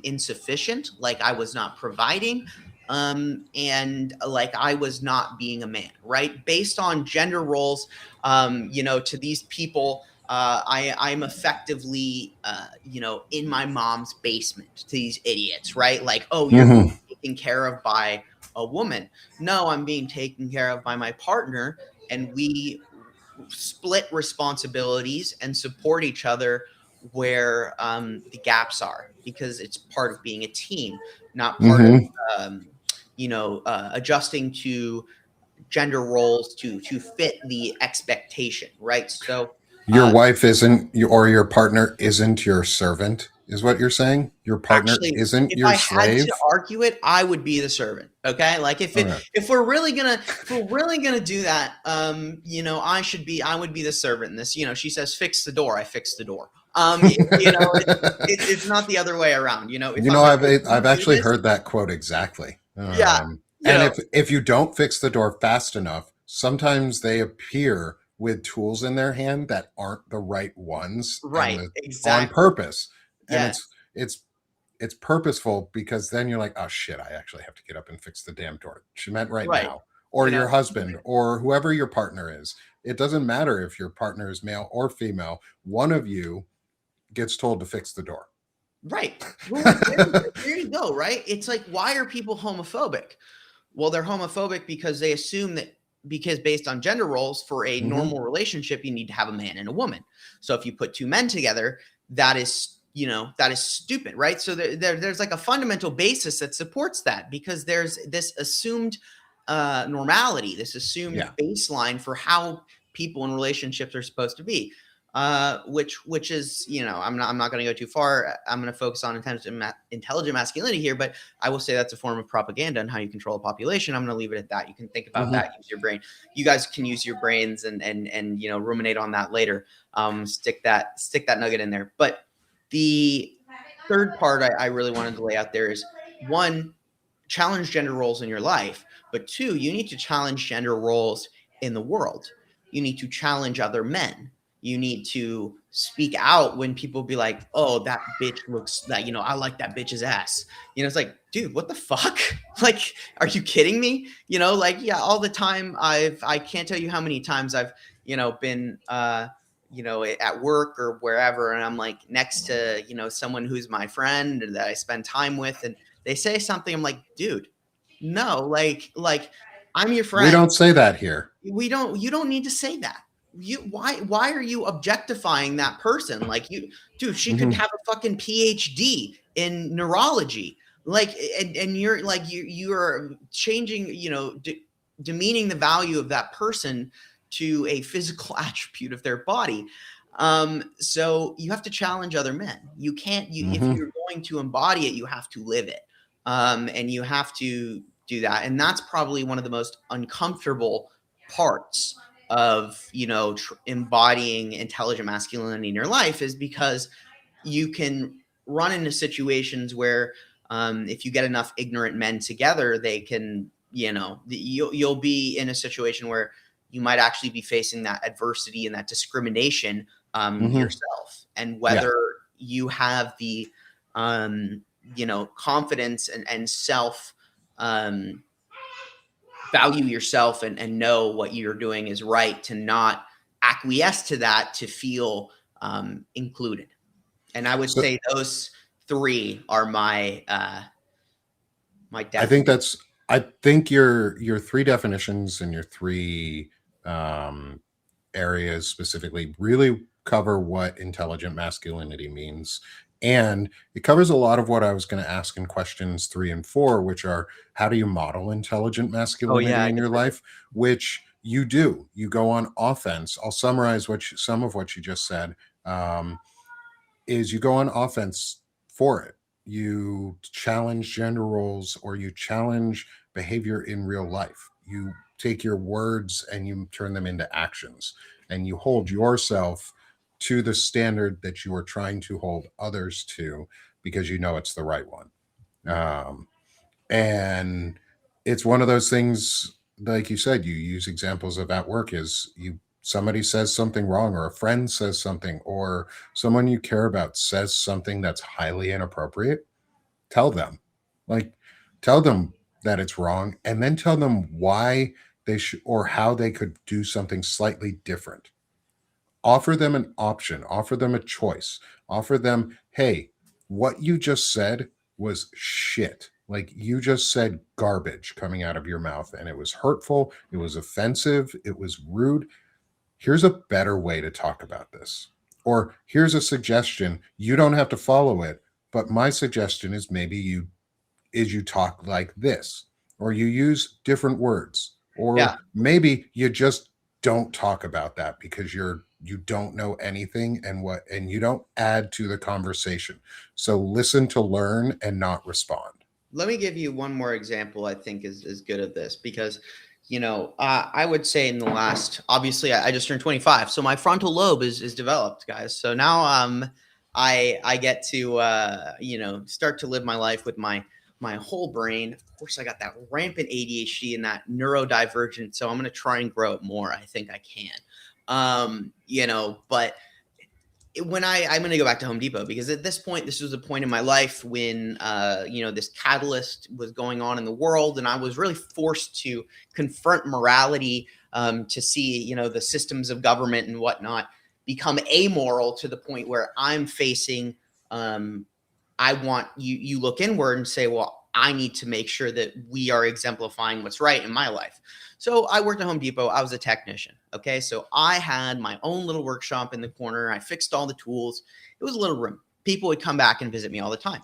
insufficient, like I was not providing, and like I was not being a man, right? Based on gender roles, to these people, I'm effectively, in my mom's basement to these idiots, right? Like, oh, you're being Hmm. taken care of by a woman. No, I'm being taken care of by my partner, and we split responsibilities and support each other where the gaps are, because it's part of being a team, not part of Hmm. adjusting to gender roles to fit the expectation, right? So Your uh, wife isn't, or your partner isn't your servant, is what you're saying? Your partner actually, isn't if your I had to slave? argue it, I would be the servant. Okay, like Okay. if we're really gonna do that, I would be the servant in this. She says fix the door, I fix the door. It's not the other way around. If You I'm know, like, I've hey, can you I've do actually this? heard that quote exactly. Yeah, And if you don't fix the door fast enough, sometimes they appear with tools in their hand that aren't the right ones, and right, on exactly. purpose. And Yeah, it's it's purposeful, because then you're like, oh shit, I actually have to get up and fix the damn door. She meant right right. now. Or You know, your husband, or whoever your partner is. It doesn't matter if your partner is male or female. One of you gets told to fix the door. right. Well, like there you go. Right. It's like, why are people homophobic? Well, they're homophobic because they assume that, because based on gender roles, for a Hmm. normal relationship, you need to have a man and a woman. So if you put two men together, that is stupid, right? So there's like a fundamental basis that supports that, because there's this assumed normality, this assumed Yeah. baseline for how people in relationships are supposed to be. Which is, I'm not going to go too far. I'm going to focus on intelligent masculinity here, but I will say that's a form of propaganda and how you control a population. I'm going to leave it at that. You can think about Hmm. that. Use your brain. You guys can use your brains and ruminate on that later. Stick that nugget in there. But the third part I really wanted to lay out there is, one, challenge gender roles in your life, but two, you need to challenge gender roles in the world. You need to challenge other men. You need to speak out when people be like, "Oh, that bitch looks like, I like that bitch's ass." It's like, dude, what the fuck? Like, are you kidding me? Like, yeah, all the time. I can't tell you how many times I've, been at work or wherever, and I'm like next to, someone who's my friend that I spend time with, and they say something, I'm like, dude, no, like I'm your We friend. don't say that here. You don't need to say that. Why are you objectifying that person? Like, dude, she could Hmm. have a fucking PhD in neurology. Like, and you're like, you're changing, demeaning the value of that person to a physical attribute of their body. So you have to challenge other men. You can't, if Hmm. you're going to embody it, you have to live it. And you have to do that. And that's probably one of the most uncomfortable parts of, embodying intelligent masculinity in your life, is because you can run into situations where, if you get enough ignorant men together, they can, you'll be in a situation where you might actually be facing that adversity and that discrimination Hmm. yourself. And Yeah. whether you have the confidence and self, um, value yourself, and know what you're doing is right, to not acquiesce to that, to feel included. And I would So say those three are my I think definition. that's I think your three definitions and your three um, areas specifically really cover what intelligent masculinity means. And it covers a lot of what I was going to ask in questions 3 and 4, which are, how do you model intelligent Oh yeah, masculinity I in can your forget. life? Which you do. You go on offense. I'll summarize some of what you just said. Um, is you go on offense for it. You challenge gender roles, or you challenge behavior in real life. You take your words and you turn them into actions, and you hold yourself to the standard that you are trying to hold others to, because you know it's the right one. And it's one of those things, like you said, you use examples of at work is somebody says something wrong, or a friend says something, or someone you care about says something that's highly inappropriate. Tell them, like, tell them that it's wrong, and then tell them why they should, or how they could do something slightly different. Offer them an option, offer them a choice, offer them, hey, what you just said was shit. Like, you just said garbage coming out of your mouth, and it was hurtful, it was offensive, it was rude. Here's a better way to talk about this. Or here's a suggestion. You don't have to follow it, but my suggestion is maybe you talk like this, or you use different words, or Yeah. maybe you just don't talk about that because you don't know anything, and you don't add to the conversation. So listen to learn and not respond. Let me give you one more example I think is good at this because, I would say in the last, obviously I just turned 25, so my frontal lobe is developed, guys. So now I get to start to live my life with my whole brain. Of course, I got that rampant ADHD and that neurodivergent, so I'm going to try and grow it more. I think I can. But when I'm going to go back to Home Depot because at this point, this was a point in my life when, this catalyst was going on in the world. And I was really forced to confront morality, to see, the systems of government and whatnot become amoral to the point where I'm facing, I want you look inward and say, well, I need to make sure that we are exemplifying what's right in my life. So I worked at Home Depot. I was a technician. Okay. So I had my own little workshop in the corner. I fixed all the tools. It was a little room. People would come back and visit me all the time.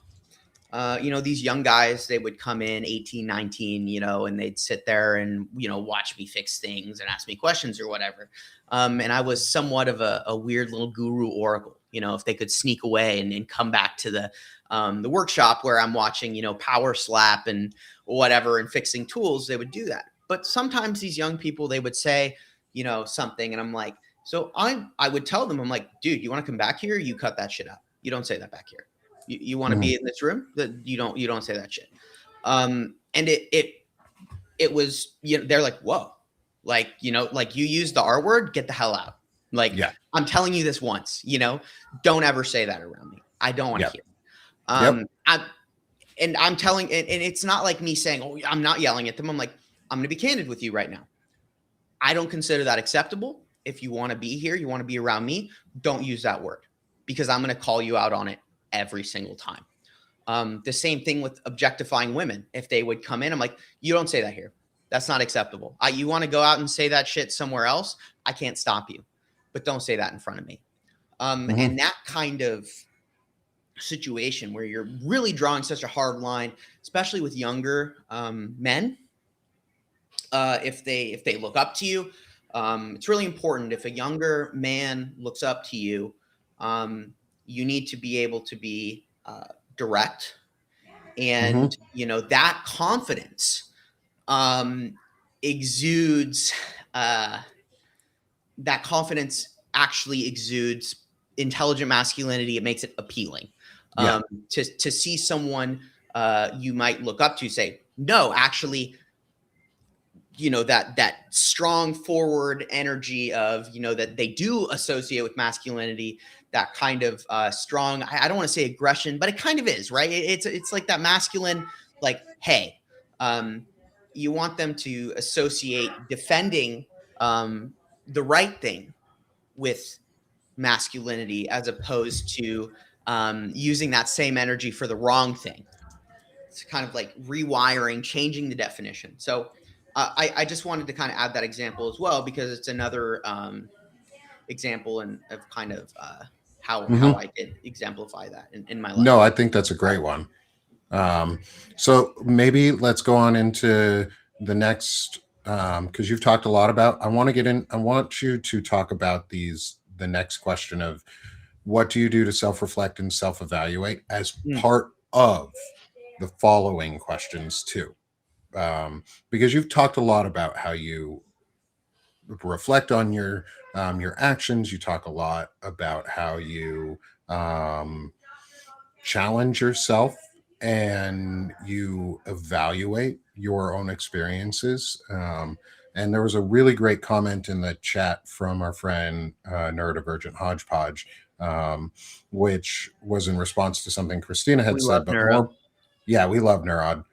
These young guys, they would come in 18, 19, and they'd sit there and, watch me fix things and ask me questions or whatever. And I was somewhat of a weird little guru oracle, if they could sneak away and come back to the workshop where I'm watching, power slap and whatever and fixing tools, they would do that. But sometimes these young people, they would say, something. And I'm like, so I would tell them, I'm like, dude, you want to come back here? You cut that shit out. You don't say that back here. You want to be in this room? That you don't say that shit. And it was, they're like, whoa, like, like you use the R word, get the hell out. Like, Yeah. I'm telling you this once, don't ever say that around me. I don't want to hear it. I'm telling, and it's not like me saying, oh, I'm not yelling at them. I'm like, I'm going to be candid with you right now. I don't consider that acceptable. If you want to be here, you want to be around me, don't use that word because I'm going to call you out on it every single time. The same thing with objectifying women. If they would come in, I'm like, you don't say that here. That's not acceptable. You want to go out and say that shit somewhere else? I can't stop you, but don't say that in front of me. And that kind of situation where you're really drawing such a hard line, especially with younger men, if they look up to you, it's really important. If a younger man looks up to you, you need to be able to be direct, and that confidence exudes. That confidence actually exudes intelligent masculinity. It makes it appealing to see someone you might look up to say, no, actually, that strong forward energy of, that they do associate with masculinity, that kind of strong, I don't want to say aggression, but it kind of is, right? It's like that masculine, like, hey, you want them to associate defending the right thing with masculinity as opposed to using that same energy for the wrong thing. It's kind of like rewiring, changing the definition. So I just wanted to kind of add that example as well, because it's another example of kind of how I did exemplify that in my life. No, I think that's a great one. So maybe let's go on into the next, because you've talked a lot about, I want you to talk about the next question of what do you do to self-reflect and self-evaluate as part of the following questions too. Because you've talked a lot about how you reflect on your actions. You talk a lot about how you challenge yourself and you evaluate your own experiences. And there was a really great comment in the chat from our friend Neurodivergent Hodgepodge, um, which was in response to something Christina We had love said, but neuro. more, yeah, we love Neurod.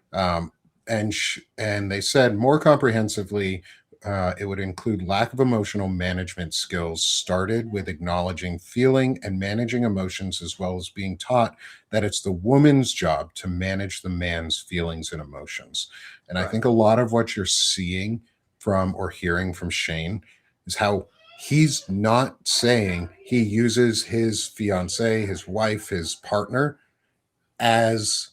And they said more comprehensively, it would include lack of emotional management skills started with acknowledging feeling and managing emotions, as well as being taught that it's the woman's job to manage the man's feelings and emotions. And I Right. think a lot of what you're seeing from or hearing from Shane is how he's not saying he uses his fiance, his wife, his partner as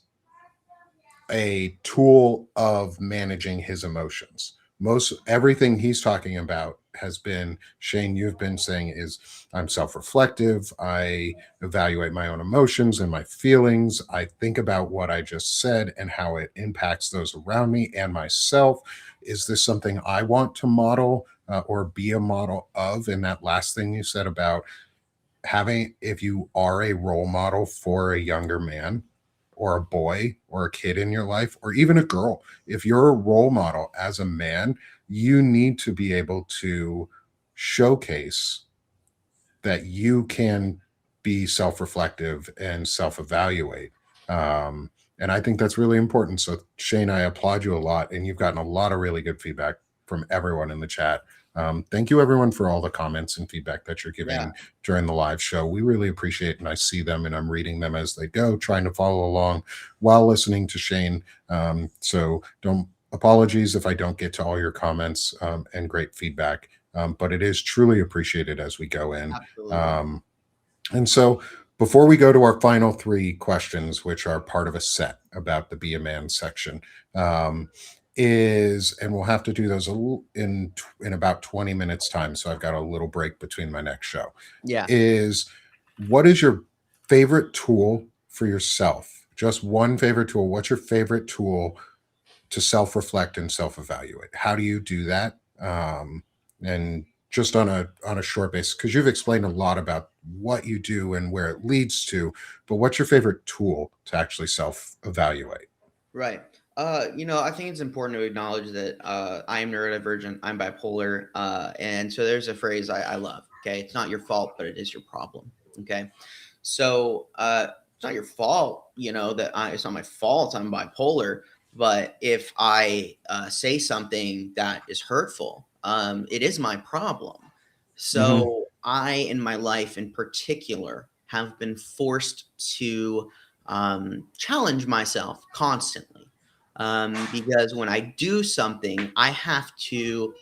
a tool of managing his emotions. Most everything he's talking about has been, Shane, you've been saying, is I'm self-reflective, I evaluate my own emotions and my feelings, I think about what I just said and how it impacts those around me and myself. Is this something I want to model or be a model of? And that last thing you said about having, if you are a role model for a younger man or a boy or a kid in your life or even a girl, if you're a role model as a man, you need to be able to showcase that you can be self-reflective and self-evaluate. um, and I think that's really important. So Shane, I applaud you a lot, and you've gotten a lot of really good feedback from everyone in the chat. Thank you everyone for all the comments and feedback that you're Yeah, giving during the live show. We really appreciate it, and I see them and I'm reading them as they go, trying to follow along while listening to Shane. So don't apologies if I don't get to all your comments and great feedback, but it is truly appreciated as we go in. absolutely. Um, and so, before we go to our final three questions, which are part of a set about the Be a Man section, um, and we'll have to do those in about 20 minutes time. So I've got a little break between my next show. Yeah. Is what is your favorite tool for yourself? Just one favorite tool. What's your favorite tool to self-reflect and self-evaluate? How do you do that? And just on a short basis, because you've explained a lot about what you do and where it leads to, but what's your favorite tool to actually self-evaluate? Right. I think it's important to acknowledge that I am neurodivergent, I'm bipolar, and so there's a phrase I love. Okay, it's not your fault, but it is your problem. Okay, so it's not your fault, it's not my fault I'm bipolar, but if I say something that is hurtful, it is my problem. Mm-hmm. So I, in my life in particular, have been forced to challenge myself constantly. Because when I do something, I have to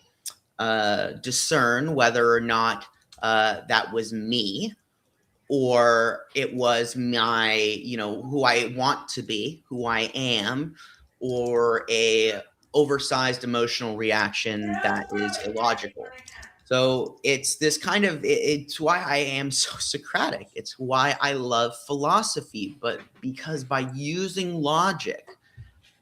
discern whether or not that was me or it was my, who I want to be, who I am, or a oversized emotional reaction that is illogical. So it's this kind of it's why I am so Socratic. It's why I love philosophy, but because by using logic,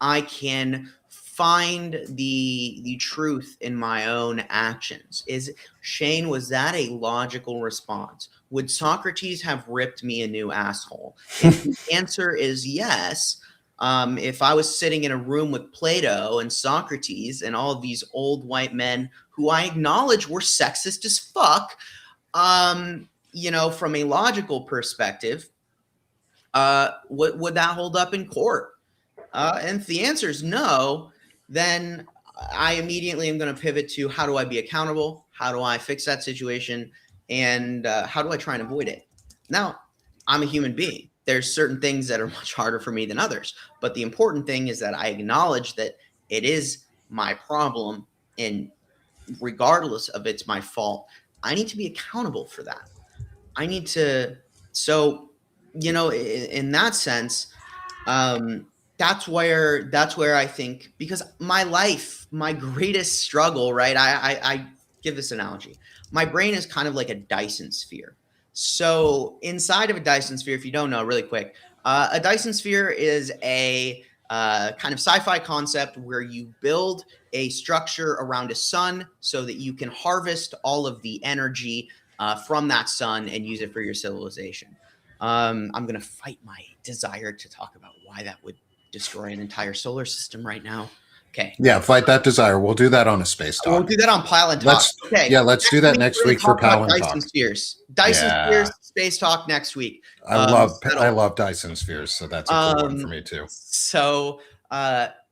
I can find the truth in my own actions. Is Shane, was that a logical response? Would Socrates have ripped me a new asshole? If the answer is yes, if I was sitting in a room with Plato and Socrates and all of these old white men who I acknowledge were sexist as fuck, from a logical perspective, would that hold up in court? And if the answer is no, then I immediately am going to pivot to how do I be accountable? How do I fix that situation? And how do I try and avoid it? Now, I'm a human being. There's certain things that are much harder for me than others. But the important thing is that I acknowledge that it is my problem. And regardless of it's my fault, I need to be accountable for that. I need to. So, in that sense, um, that's where I think, because my life, my greatest struggle, right? I give this analogy. My brain is kind of like a Dyson sphere. So inside of a Dyson sphere, if you don't know, really quick, a Dyson sphere is a kind of sci-fi concept where you build a structure around a sun so that you can harvest all of the energy from that sun and use it for your civilization. I'm going to fight my desire to talk about why that would destroy an entire solar system right now. Okay. Yeah, fight that desire. We'll do that on a space We'll talk. do that on Pile and Talk. Okay. Let's do that next We're going week to for talk about Pal and Dyson Talk. spheres. Dyson Yeah. spheres, space talk next week. I love Dyson spheres, so that's a cool one for me too. So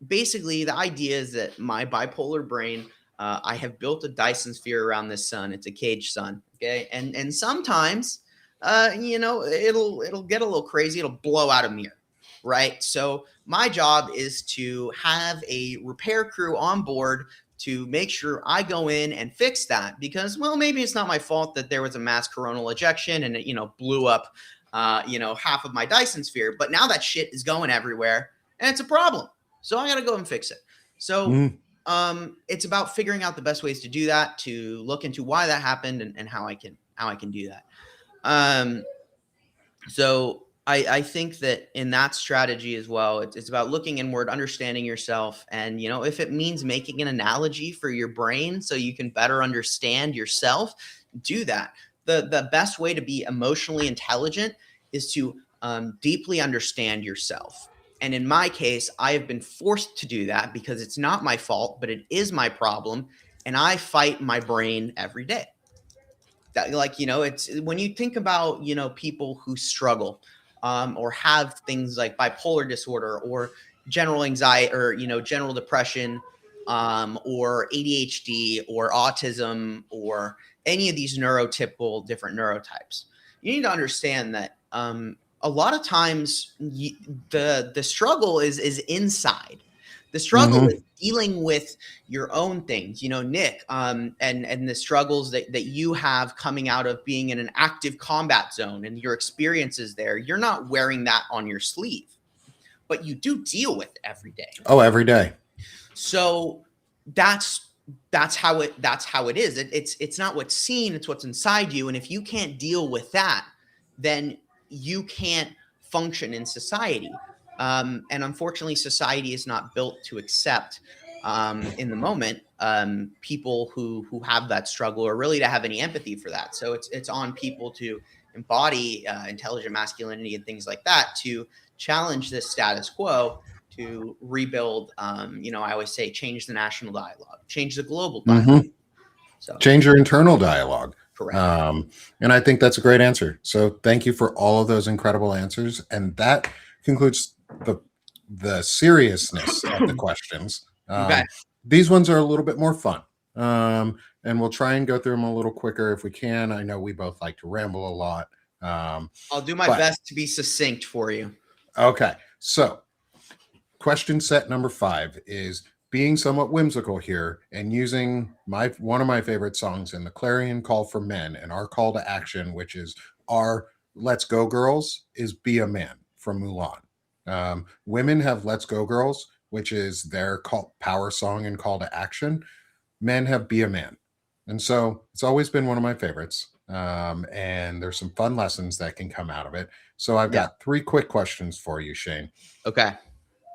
basically, the idea is that my bipolar brain, I have built a Dyson sphere around this sun. It's a cage sun, okay, and sometimes, it'll get a little crazy. It'll blow out a mirror, right? So my job is to have a repair crew on board to make sure I go in and fix that, because, well, maybe it's not my fault that there was a mass coronal ejection and it, blew up half of my Dyson sphere, but now that shit is going everywhere and it's a problem. So I got to go and fix it. So it's about figuring out the best ways to do that, to look into why that happened and how I can do that. So I think that in that strategy as well, it's about looking inward, understanding yourself. And, if it means making an analogy for your brain so you can better understand yourself, do that. The best way to be emotionally intelligent is to deeply understand yourself. And in my case, I have been forced to do that because it's not my fault, but it is my problem. And I fight my brain every day. That, it's when you think about, people who struggle or have things like bipolar disorder or general anxiety or, general depression or ADHD or autism or any of these neurotypical different neurotypes. You need to understand that a lot of times the struggle is inside. The struggle is dealing with your own things, Nick, and the struggles that you have coming out of being in an active combat zone and your experiences there. You're not wearing that on your sleeve, but you do deal with it every day. Oh, every day. So that's how it is. It's not what's seen, it's what's inside you. And if you can't deal with that, then you can't function in society. And unfortunately, society is not built to accept in the moment people who have that struggle, or really to have any empathy for that. So it's on people to embody intelligent masculinity and things like that, to challenge this status quo, to rebuild. I always say, change the national dialogue, change the global dialogue. So change your internal dialogue. Correct. And I think that's a great answer. So thank you for all of those incredible answers. And that concludes the seriousness of the questions. Okay. These ones are a little bit more fun. And we'll try and go through them a little quicker if we can. I know we both like to ramble a lot. I'll do my best to be succinct for you. Okay. So question set number 5 is being somewhat whimsical here and using one of my favorite songs in the clarion call for men, and our call to action, which is our Let's Go Girls, is Be a Man from Mulan. Women have Let's Go Girls, which is their power song and call to action. Men have Be a Man. And so it's always been one of my favorites. And there's some fun lessons that can come out of it. So I've got 3 quick questions for you, Shane. Okay.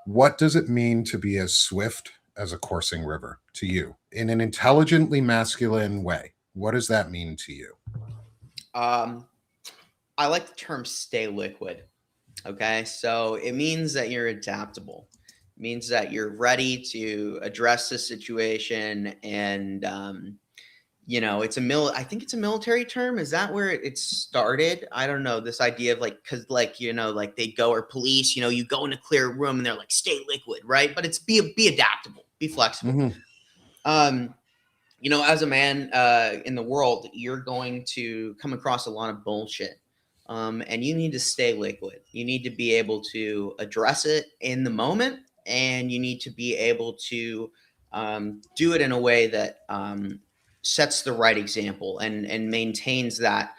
What does it mean to be as swift as a coursing river to you in an intelligently masculine way? What does that mean to you? I like the term stay liquid. Okay. So it means that you're adaptable. It means that you're ready to address the situation. And, I think it's a military term. Is that where it started? I don't know. This idea of cause they go, or police, you go in a clear room and they're like, stay liquid. Right. But it's be adaptable, be flexible. As a man in the world, you're going to come across a lot of bullshit. And you need to stay liquid. You need to be able to address it in the moment, and you need to be able to do it in a way that sets the right example and maintains that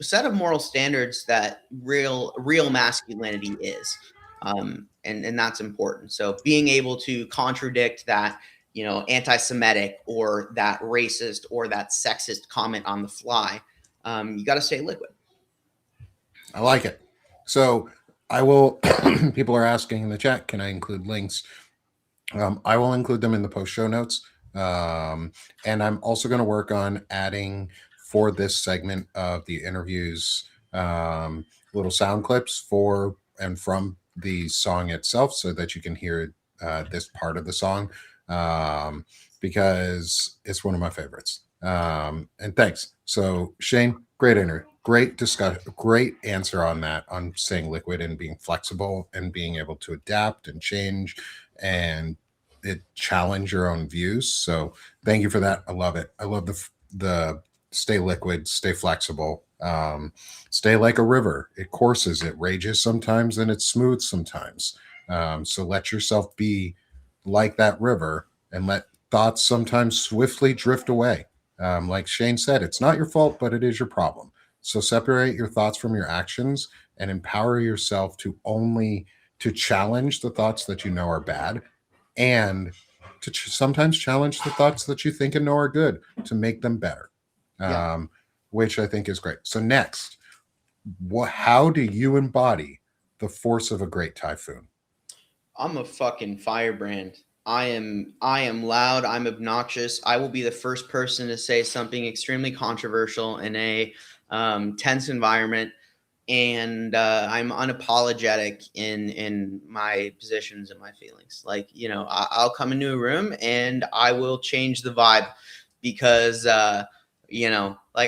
set of moral standards that real masculinity is, and that's important. So being able to contradict that anti-Semitic or that racist or that sexist comment on the fly, you got to stay liquid. I like it. So I will. People are asking in the chat, can I include links? I will include them in the post show notes. And I'm also going to work on adding for this segment of the interviews, little sound clips for and from the song itself, so that you can hear this part of the song, um, because it's one of my favorites. And thanks. So Shane, great interview, great discuss, great answer on that, on saying liquid and being flexible and being able to adapt and change and challenge your own views. So thank you for that. I love it. I love the stay liquid, stay flexible, stay like a river. It courses, it rages sometimes, and it's smooth sometimes. So let yourself be like that river, and let thoughts sometimes swiftly drift away. Like Shane said, it's not your fault, but it is your problem. So separate your thoughts from your actions and empower yourself to challenge the thoughts that you know are bad, and to sometimes challenge the thoughts that you think and know are good, to make them better, Yeah. which I think is great. So next, how do you embody the force of a great typhoon? I'm a fucking firebrand. I am loud, I'm obnoxious. I will be the first person to say something extremely controversial in a tense environment, and I'm unapologetic in my positions and my feelings. Like, I'll come into a room and I will change the vibe because like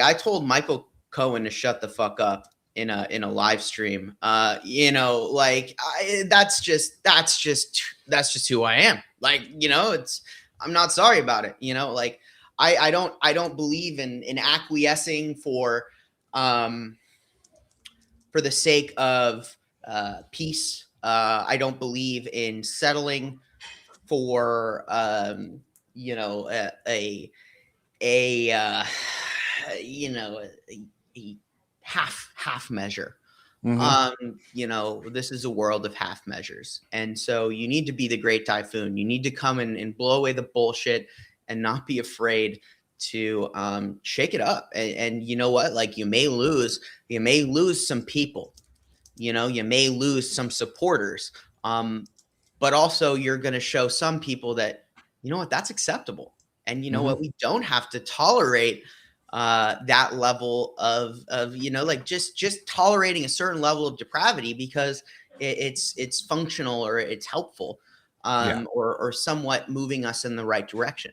I told Michael Cohen to shut the fuck up in a live stream. That's just who I am. Like, it's I'm not sorry about it. Like I don't believe in acquiescing for the sake of peace. I don't believe in settling for a a half measure. Mm-hmm. This is a world of half measures. And so you need to be the great typhoon. You need to come in and blow away the bullshit and not be afraid to shake it up. And you know what? Like you may lose some people, you may lose some supporters. But also you're going to show some people that, that's acceptable. And you know Mm-hmm. what? We don't have to tolerate that level of like just tolerating a certain level of depravity because it's functional or it's helpful, Yeah. or somewhat moving us in the right direction.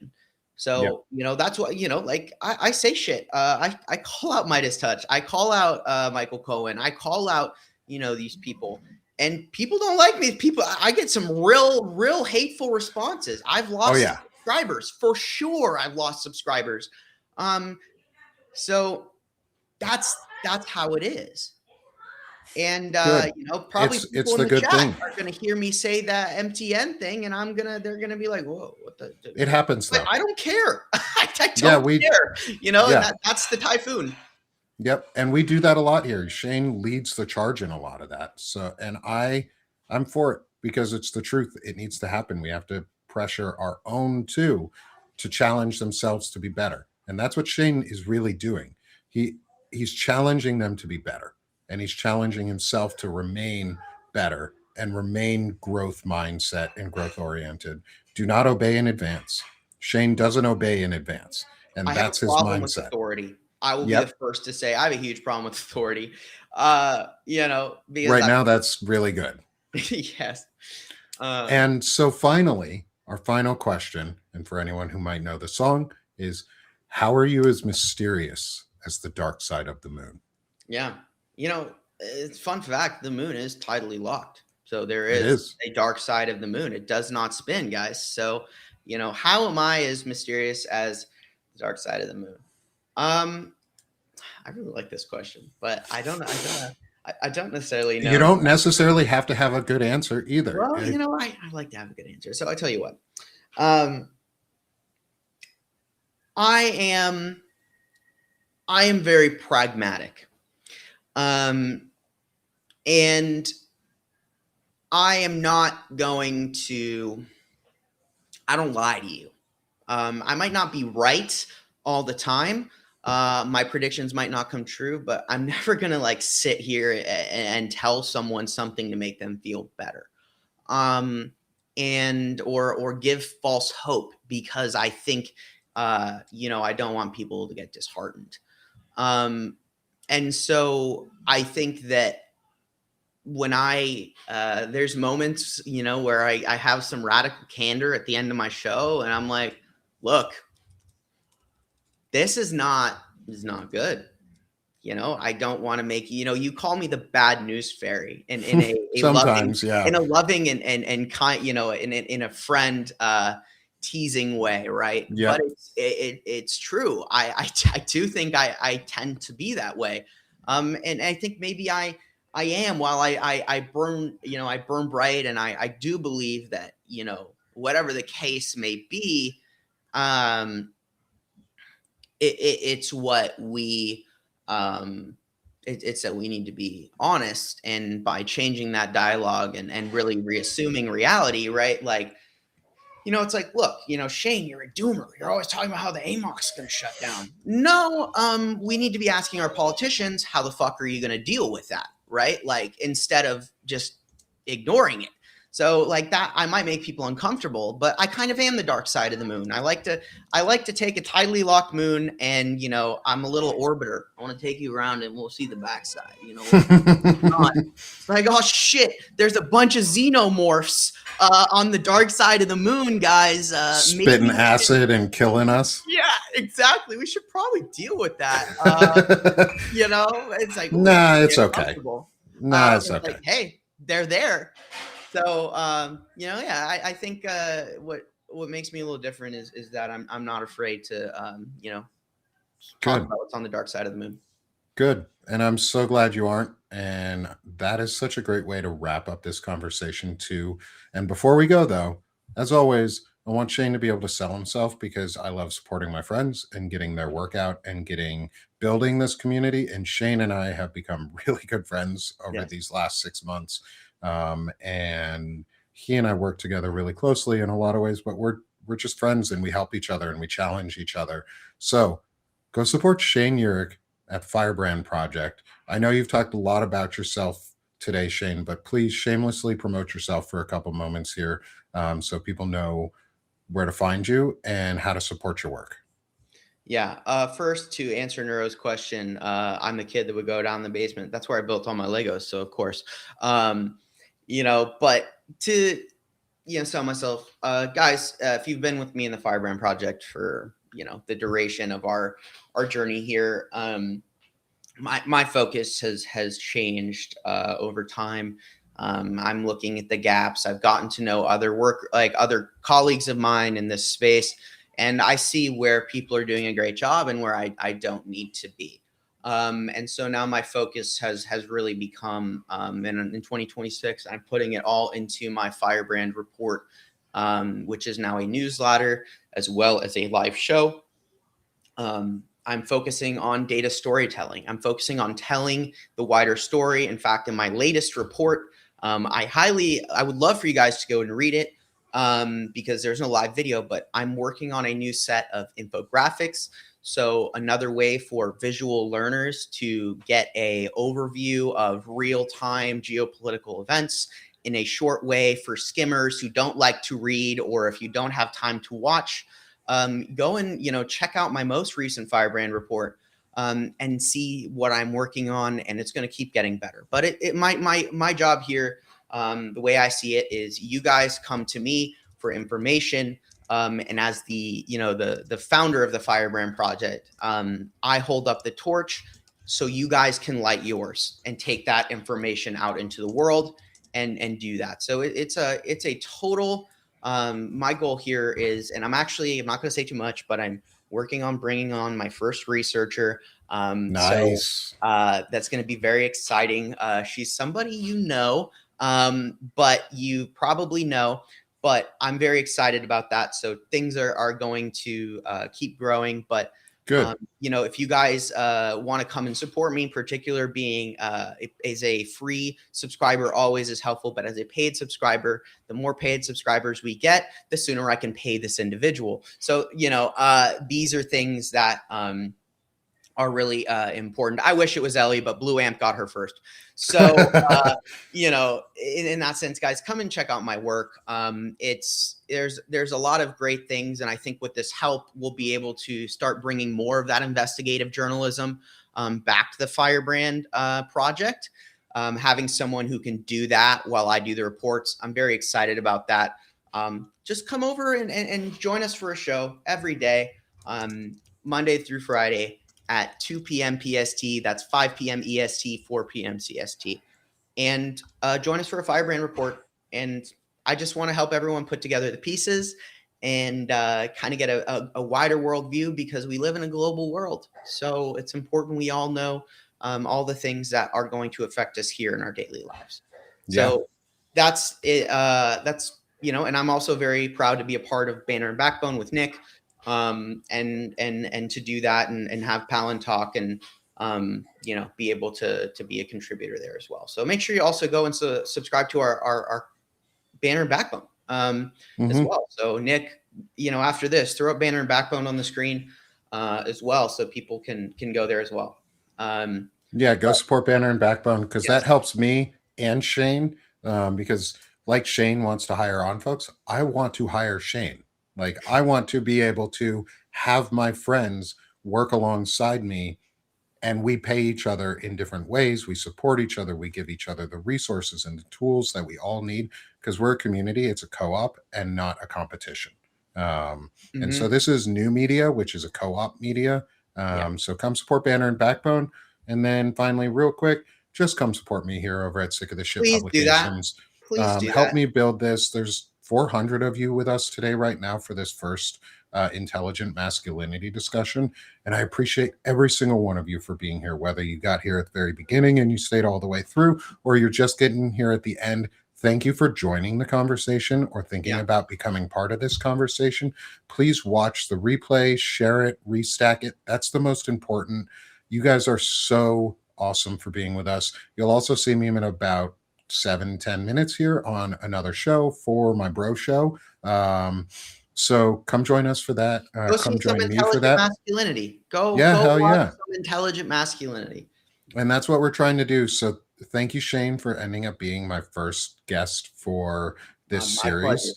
Yeah. So that's what like I say shit. I call out Midas Touch. I call out Michael Cohen. I call out these people. And people don't like me. I get some real hateful responses. I've Oh lost yeah. subscribers for sure. I've lost subscribers. So that's how it is. And Good. probably It's people in the the good chat thing. are gonna hear me say that MTN thing, and they're gonna be like, "Whoa, what the?" It happens But though. I don't care. I Yeah, don't care. And yeah. that's the typhoon. Yep, and we do that a lot here. Shane leads the charge in a lot of that. So, and I'm for it because it's the truth. It needs to happen. We have to pressure our own too to challenge themselves to be better. And that's what Shane is really doing. He he's challenging them to be better, and he's challenging himself to remain better and remain growth mindset and growth oriented. Do not obey in advance. Shane doesn't obey in advance, and I have a that's his problem with mindset. authority. I will be the Yep. first to say I have a huge problem with authority. Because Right now, that's really good. yes. Um, And so, finally, our final question, and for anyone who might know the song, is how are you as mysterious as the dark side of the moon? yeah. It's fun fact, the moon is tidally locked. So there It is is. a dark side of the moon. It does not spin, guys. So, how am I as mysterious as the dark side of the moon? Um, I really like this question, but I don't necessarily You know. don't necessarily have to have a good answer either. Well, I like to have a good answer. So I tell you what. Um, I am very pragmatic. Um, and I am not going to, I don't lie to you. I might not be right all the time. My predictions might not come true, but I'm never going to like sit here and tell someone something to make them feel better. And or give false hope because I think I don't want people to get disheartened. And so I think that when there's moments, where I have some radical candor at the end of my show, and I'm like, look, this is not good. I don't want to make, you call me the bad news fairy in a loving, Sometimes, yeah. in a loving and kind, in a friend, teasing way. Right. But Yep. it's true. I do think I tend to be that way. And I think maybe I am, while I burn, I burn bright. And I do believe that, whatever the case may be, it's what we, it's that we need to be honest, and by changing that dialogue and really reassuming reality, right? Like, it's like, look, Shane, you're a doomer. You're always talking about how the AMOC is going to shut down. No, we need to be asking our politicians, how the fuck are you going to deal with that, right? Like, instead of just ignoring it. So like that, I might make people uncomfortable, but I kind of am the dark side of the moon. I like to take a tidally locked moon, and I'm a little orbiter. I want to take you around, and we'll see the backside. It's like, oh shit, there's a bunch of xenomorphs on the dark side of the moon, guys. Spitting acid and killing us. Yeah, exactly. We should probably deal with that. It's like, nah, it's okay. Nah, it's okay. Like, hey, they're there. So, yeah, I think what makes me a little different is that I'm not afraid to, talk about what's on the dark side of the moon. Good. And I'm so glad you aren't. And that is such a great way to wrap up this conversation too. And before we go though, as always, I want Shane to be able to sell himself, because I love supporting my friends and getting their work out and building this community. And Shane and I have become really good friends over these last 6 months. And he and I work together really closely in a lot of ways, but we're just friends, and we help each other and we challenge each other. So go support Shane Yirak at Firebrand Project. I know you've talked a lot about yourself today, Shane, but please shamelessly promote yourself for a couple moments here, so people know where to find you and how to support your work. Yeah. First, to answer Neuro's question, I'm the kid that would go down in the basement. That's where I built all my Legos. So of course, but to, sell myself, guys, if you've been with me in the Firebrand Project for, the duration of our journey here, my focus has changed over time. I'm looking at the gaps. I've gotten to know other colleagues of mine in this space, and I see where people are doing a great job and where I don't need to be. And so now my focus has really become, in 2026, I'm putting it all into my Firebrand report, which is now a newsletter as well as a live show. I'm focusing on data storytelling. I'm focusing on telling the wider story. In fact, in my latest report, I would love for you guys to go and read it, because there's no live video, but I'm working on a new set of infographics. So another way for visual learners to get a overview of real-time geopolitical events in a short way for skimmers who don't like to read, or if you don't have time to watch, go and, check out my most recent Firebrand report, and see what I'm working on. And it's going to keep getting better. But my job here, the way I see it, is you guys come to me for information. And as the founder of the Firebrand Project, I hold up the torch so you guys can light yours and take that information out into the world and do that. So it's a total, my goal here is, and I'm not going to say too much, but I'm working on bringing on my first researcher. Nice. So that's going to be very exciting. She's somebody, but you probably know. But I'm very excited about that. So things are going to keep growing. But, good. If you guys want to come and support me, in particular being as a free subscriber always is helpful. But as a paid subscriber, the more paid subscribers we get, the sooner I can pay this individual. So, these are things that are really important. I wish it was Ellie, but Blue Amp got her first. So, in that sense, guys, come and check out my work. There's a lot of great things. And I think with this help, we'll be able to start bringing more of that investigative journalism backed the Firebrand project. Having someone who can do that while I do the reports, I'm very excited about that. Just come over and join us for a show every day, Monday through Friday at 2 p.m. PST. That's 5 p.m. EST, 4 p.m. CST. And join us for a Firebrand report. And I just want to help everyone put together the pieces and kind of get a wider worldview, because we live in a global world. So it's important we all know all the things that are going to affect us here in our daily lives. So that's it. That's, and I'm also very proud to be a part of Banner and Backbone with Nick, and to do that and have Palin talk and be able to be a contributor there as well. So make sure you also go and subscribe to our Banner and Backbone as well. So Nick, after this, throw up Banner and Backbone on the screen as well, so people can go there as well. Go support Banner and Backbone, because that helps me and Shane, because like Shane wants to hire on folks, I want to hire Shane. Like, I want to be able to have my friends work alongside me, and we pay each other in different ways. We support each other. We give each other the resources and the tools that we all need, because we're a community. It's a co-op and not a competition. And so this is new media, which is a co-op media. So come support Banner and Backbone. And then finally, real quick, just come support me here over at Sick of the Shit Publications. Please do help that. me build this. There's 400 of you with us today right now for this first intelligent masculinity discussion. And I appreciate every single one of you for being here, whether you got here at the very beginning and you stayed all the way through, or you're just getting here at the end. Thank you for joining the conversation or thinking about becoming part of this conversation. Please watch the replay, share it, restack it. That's the most important. You guys are so awesome for being with us. You'll also see me in about 7-10 minutes here on another show for my bro show. So come join us for that. Come join me for that. Masculinity. Go watch some intelligent masculinity. And that's what we're trying to do. So thank you, Shane, for ending up being my first guest for this series.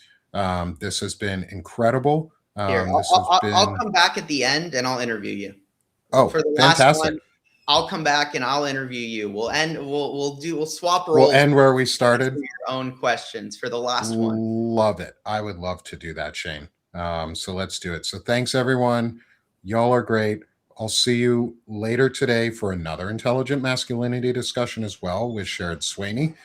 This has been incredible. I'll come back at the end and I'll interview you. Oh, for the fantastic. last one, I'll come back and I'll interview you. We'll swap roles. We'll end where we started. Your own questions for the last one. Love it. I would love to do that, Shane. So let's do it. So thanks, everyone. Y'all are great. I'll see you later today for another intelligent masculinity discussion as well with Sherrod Sweeney.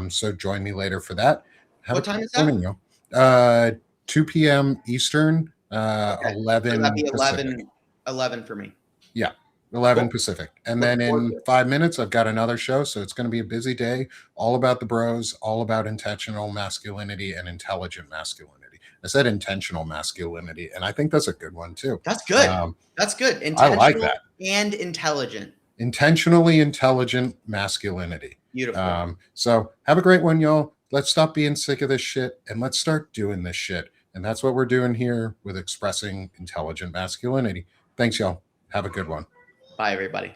So join me later for that. What time is that? 2 p.m. Eastern, 11 so that'd be Pacific. 11 for me. Yeah, 11 Pacific. And then in 5 minutes, I've got another show. So it's going to be a busy day, all about the bros, all about intentional masculinity and intelligent masculinity. I said intentional masculinity, and I think that's a good one too. That's good. That's good. I like that. And intelligent. Intentionally intelligent masculinity. Beautiful. So have a great one, y'all. Let's stop being sick of this shit and let's start doing this shit. And that's what we're doing here with expressing intelligent masculinity. Thanks, y'all. Have a good one. Bye, everybody.